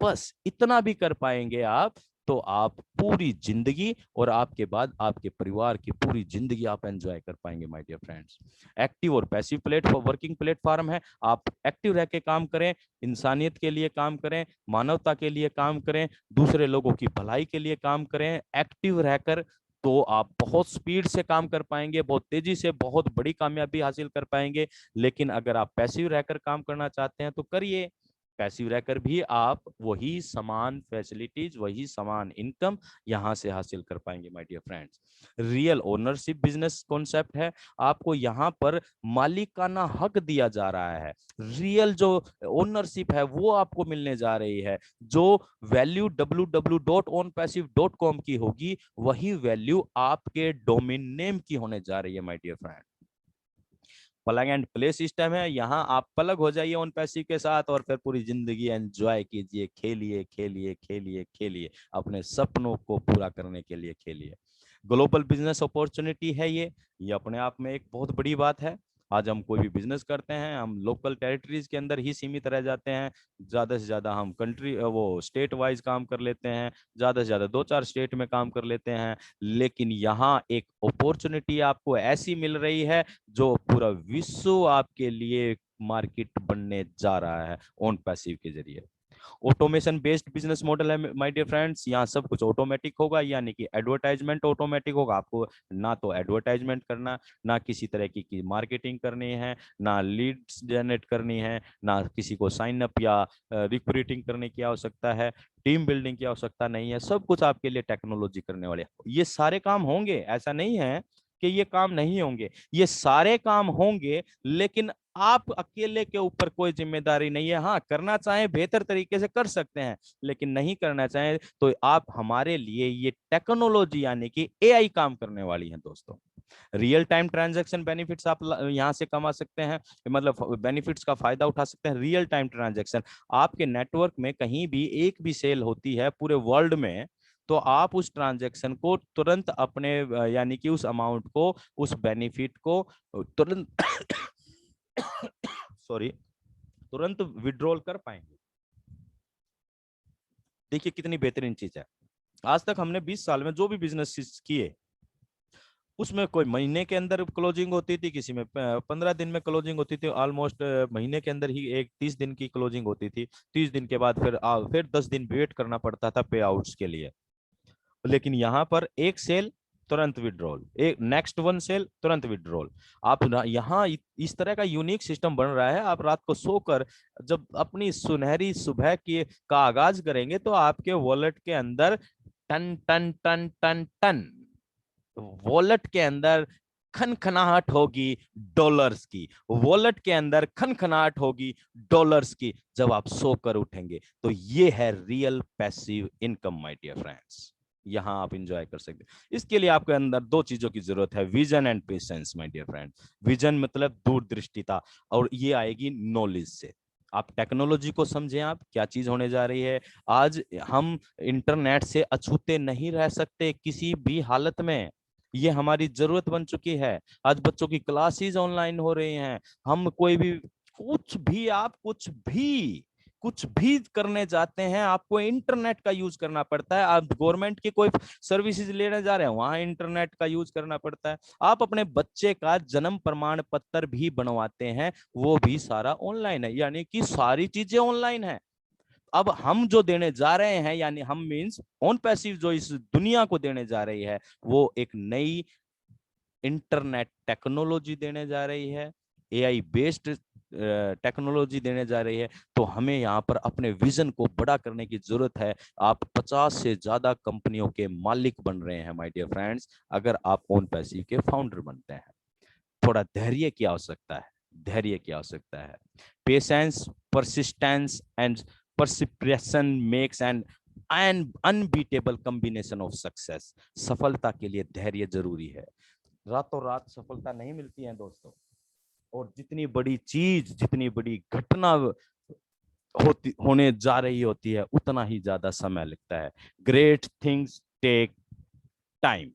बस इतना भी कर पाएंगे आप, तो आप पूरी जिंदगी और आपके बाद आपके परिवार की पूरी जिंदगी आप एंजॉय कर पाएंगे माय डियर फ्रेंड्स। एक्टिव और पैसिव वर्किंग प्लेटफॉर्म है। आप एक्टिव रह के काम करें, इंसानियत के लिए काम करें, मानवता के लिए काम करें, दूसरे लोगों की भलाई के लिए काम करें। एक्टिव रहकर तो आप बहुत स्पीड से काम कर पाएंगे, बहुत तेजी से बहुत बड़ी कामयाबी हासिल कर पाएंगे। लेकिन अगर आप पैसिव रहकर काम करना चाहते हैं तो करिए, पैसिव रहकर भी आप वही समान फैसिलिटीज, वही समान इनकम यहां से हासिल कर पाएंगे my dear friends. Real ownership business concept है, आपको यहां पर मालिकाना हक दिया जा रहा है। रियल जो ओनरशिप है वो आपको मिलने जा रही है। जो वैल्यू www.ownpassive.com की होगी, वही वैल्यू आपके डोमेन नेम की होने जा रही है my dear friend. Plug and play system है, यहाँ आप प्लग हो जाइए ऑन पैसिव के साथ और फिर पूरी जिंदगी एंजॉय कीजिए, खेलिए खेलिए खेलिए खेलिए, अपने सपनों को पूरा करने के लिए खेलिए। ग्लोबल बिजनेस अपॉर्चुनिटी है ये अपने आप में एक बहुत बड़ी बात है। आज हम कोई भी बिजनेस करते हैं, हम लोकल टेरिटरीज के अंदर ही सीमित रह जाते हैं। ज्यादा से ज्यादा हम स्टेट वाइज काम कर लेते हैं, ज्यादा से ज्यादा 2-4 स्टेट में काम कर लेते हैं। लेकिन यहाँ एक अपॉर्चुनिटी आपको ऐसी मिल रही है जो पूरा विश्व आपके लिए मार्केट बनने जा रहा है ऑन पैसिव के जरिए। ऑटोमेशन बेस्ड बिजनेस मॉडल है माय डियर फ्रेंड्स, यहाँ सब कुछ ऑटोमेटिक होगा, यानी कि एडवर्टाइजमेंट ऑटोमेटिक होगा। आपको ना तो एडवर्टाइजमेंट करना, ना किसी तरह की मार्केटिंग करनी है, ना लीड्स जनरेट करनी है, ना किसी को साइन अप या रिक्रूटिंग करने की आवश्यकता है, टीम बिल्डिंग की आवश्यकता नहीं है। सब कुछ आपके लिए टेक्नोलॉजी करने वाले, ये सारे काम होंगे, ऐसा नहीं है कि ये काम नहीं होंगे, ये सारे काम होंगे। लेकिन आप अकेले के ऊपर कोई जिम्मेदारी नहीं है। हाँ, करना चाहें बेहतर तरीके से कर सकते हैं, लेकिन नहीं करना चाहें तो आप हमारे लिए ये टेक्नोलॉजी यानी कि एआई काम करने वाली है दोस्तों। रियल टाइम ट्रांजैक्शन बेनिफिट्स आप यहां से कमा सकते हैं, मतलब बेनिफिट्स का फायदा उठा सकते हैं। रियल टाइम ट्रांजैक्शन, आपके नेटवर्क में कहीं भी एक भी सेल होती है पूरे वर्ल्ड में, तो आप उस ट्रांजैक्शन को तुरंत अपने यानी कि उस अमाउंट को, उस बेनिफिट को तुरंत तुरंत विड्रॉल कर पाएंगे। देखिए कितनी बेहतरीन चीज है। आज तक हमने 20 साल में जो भी बिजनेस किए, उसमें कोई महीने के अंदर क्लोजिंग होती थी, किसी में 15 दिन में क्लोजिंग होती थी, ऑलमोस्ट महीने के अंदर ही 30 दिन की क्लोजिंग होती थी। 30 दिन के बाद फिर 10 दिन वेट करना पड़ता था पे आउट्स के लिए। लेकिन यहाँ पर एक सेल तुरंत विड्रॉल, एक नेक्स्ट वन सेल तुरंत विड्रॉल। आप यहाँ इस तरह का यूनिक सिस्टम बन रहा है। आप रात को सोकर जब अपनी सुनहरी सुबह का आगाज करेंगे तो आपके वॉलेट के अंदर टन टन टन टन टन, वॉलेट के अंदर खनखनाहट होगी डॉलर्स की, वॉलेट के अंदर खनखनाहट होगी डॉलर्स की जब आप सोकर उठेंगे। तो ये है real passive income my dear friends, यहां आप एंजॉय कर सकते हैं। इसके लिए आपके अंदर दो चीजों की जरूरत है, vision and patience my dear friend. Vision मतलब दूरदृष्टिता, और ये आएगी नॉलेज से। आप टेक्नोलॉजी को समझें, आप क्या चीज होने जा रही है। आज हम इंटरनेट से अछूते नहीं रह सकते किसी भी हालत में, ये हमारी जरूरत बन चुकी है। आज बच्चों की क्लासेस ऑनलाइन हो रही हैं, हम कोई भी आप कुछ भी करने जाते हैं आपको इंटरनेट का यूज करना पड़ता है। आप गवर्नमेंट की कोई सर्विसेज लेने जा रहे हैं, वहां इंटरनेट का यूज करना पड़ता है। आप अपने बच्चे का जन्म प्रमाण पत्र भी बनवाते हैं, वो भी सारा ऑनलाइन है, यानी कि सारी चीजें ऑनलाइन है। अब हम जो देने जा रहे हैं, यानी हम मींस ऑन पैसिव जो इस दुनिया को देने जा रही है, वो एक नई इंटरनेट टेक्नोलॉजी देने जा रही है, एआई बेस्ड टेक्नोलॉजी देने जा रही है। तो हमें यहाँ पर अपने विजन को बड़ा करने की जरूरत है। आप 50 से ज्यादा कंपनियों के मालिक बन रहे हैं माय डियर फ्रेंड्स, अगर आप ऑन पैसिव के फाउंडर बनते हैं। थोड़ा धैर्य की आवश्यकता है, धैर्य की आवश्यकता है। Patience, perseverance and perspiration makes an unbeatable combination of success. सफलता के लिए धैर्य जरूरी है। रातों रात सफलता नहीं मिलती है दोस्तों, और जितनी बड़ी चीज, जितनी बड़ी घटना होने जा रही होती है, उतना ही ज्यादा समय लगता है। ग्रेट थिंग्स टेक टाइम,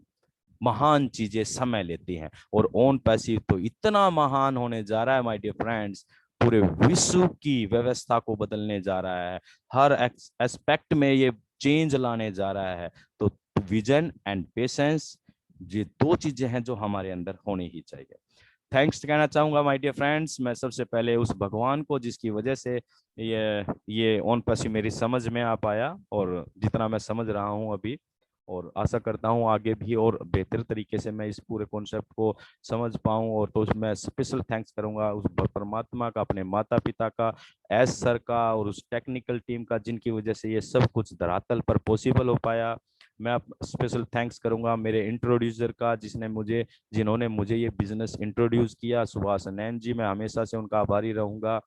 महान चीजें समय लेती हैं। और ऑन पैसिव तो इतना महान होने जा रहा है माय डियर फ्रेंड्स, पूरे विश्व की व्यवस्था को बदलने जा रहा है, हर एस्पेक्ट में ये चेंज लाने जा रहा है। तो विजन एंड पेशेंस, ये दो चीजें हैं जो हमारे अंदर होनी ही चाहिए। थैंक्स कहना चाहूंगा माय डियर फ्रेंड्स, मैं सबसे पहले उस भगवान को जिसकी वजह से ये ऑन पैसिव मेरी समझ में आ पाया, और जितना मैं समझ रहा हूं अभी, और आशा करता हूं आगे भी और बेहतर तरीके से मैं इस पूरे कॉन्सेप्ट को समझ पाऊं। और तो मैं स्पेशल थैंक्स करूंगा उस परमात्मा का, अपने माता पिता का, एस सर का, और उस टेक्निकल टीम का, जिनकी वजह से ये सब कुछ धरातल पर पॉसिबल हो पाया। मैं स्पेशल थैंक्स करूंगा मेरे इंट्रोड्यूसर का, जिन्होंने मुझे ये बिजनेस इंट्रोड्यूस किया, सुभाष नैन जी, मैं हमेशा से उनका आभारी रहूंगा।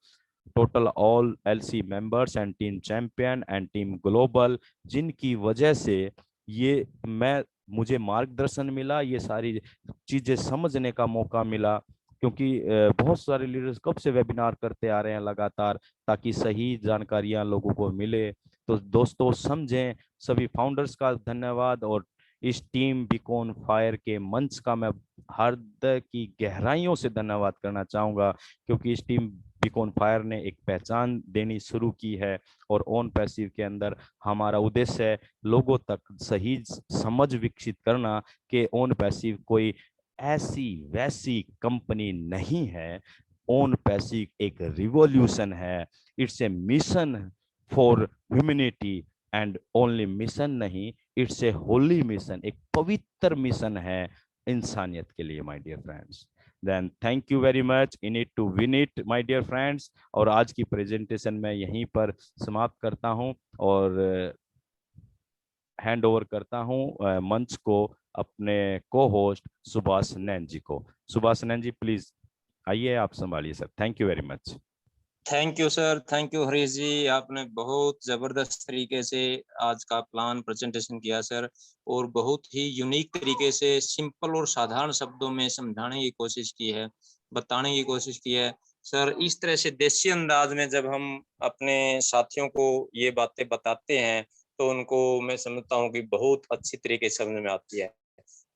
Total all LC members and team champion and team global, जिनकी वजह से ये मुझे मार्गदर्शन मिला, ये सारी चीजें समझने का मौका मिला। क्योंकि बहुत सारे लीडर्स कब से वेबिनार करते आ रहे हैं लगातार, ताकि सही जानकारियां लोगों को मिले। तो दोस्तों समझें, सभी फाउंडर्स का धन्यवाद, और इस टीम बीकॉन फायर के मंच का मैं हृदय की गहराइयों से धन्यवाद करना चाहूंगा, क्योंकि इस टीम बीकॉन फायर ने एक पहचान देनी शुरू की है। और ऑन पैसिव के अंदर हमारा उद्देश्य है लोगों तक सही समझ विकसित करना कि ऑन पैसिव कोई ऐसी वैसी कंपनी नहीं है। ऑन पैसिव एक रिवॉल्यूशन है, it's a mission for humanity, and only mission नहीं, इट्स ए होली मिशन, एक पवित्र मिशन है इंसानियत के लिए my dear friends. Then thank you very much, in it to win it my dear friends. और आज की प्रेजेंटेशन मैं यहीं पर समाप्त करता हूं, और हैंड ओवर करता हूं मंच को अपने को होस्ट सुभाष नैन जी को। सुभाष नैन जी प्लीज आइए, आप संभालिए sir. Thank you very much. Thank you sir, thank you Harish ji, आपने बहुत जबरदस्त तरीके से आज का प्लान प्रेजेंटेशन किया सर, और बहुत ही यूनिक तरीके से सिंपल और साधारण शब्दों में समझाने की कोशिश की है, बताने की कोशिश की है सर। इस तरह से देसी अंदाज में जब हम अपने साथियों को ये बातें बताते हैं, तो उनको मैं समझता हूँ कि बहुत अच्छी तरीके से समझ में आती है।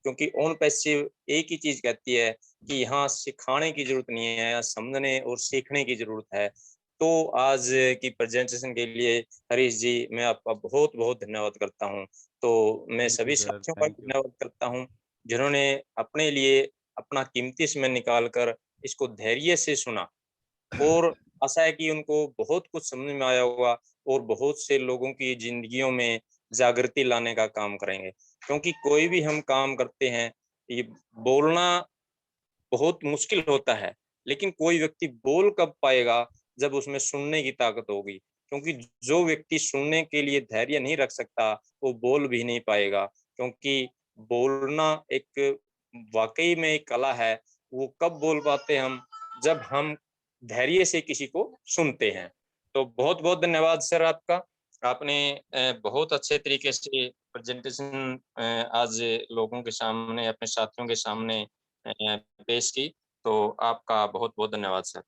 क्योंकि ऑन पैसिव एक ही चीज कहती है कि यहाँ सिखाने की जरूरत नहीं है, यहाँ समझने और सीखने की जरूरत है। तो आज की प्रेजेंटेशन के लिए हरीश जी मैं आपका बहुत बहुत धन्यवाद करता हूँ। तो मैं सभी साथियों का धन्यवाद करता हूँ जिन्होंने अपने लिए अपना कीमती समय निकाल कर इसको धैर्य से सुना, और आशा है कि उनको बहुत कुछ समझ में आया होगा, और बहुत से लोगों की जिंदगियों में जागृति लाने का काम करेंगे। क्योंकि कोई भी हम काम करते हैं, ये बोलना बहुत मुश्किल होता है, लेकिन कोई व्यक्ति बोल कब पाएगा, जब उसमें सुनने की ताकत होगी। क्योंकि जो व्यक्ति सुनने के लिए धैर्य नहीं रख सकता, वो बोल भी नहीं पाएगा। क्योंकि बोलना एक वाकई में एक कला है, वो कब बोल पाते हम, जब हम धैर्य से किसी को सुनते हैं। तो बहुत बहुत धन्यवाद सर आपका। आपने बहुत अच्छे तरीके से प्रेजेंटेशन आज लोगों के सामने, अपने साथियों के सामने पेश की। तो आपका बहुत बहुत धन्यवाद सर।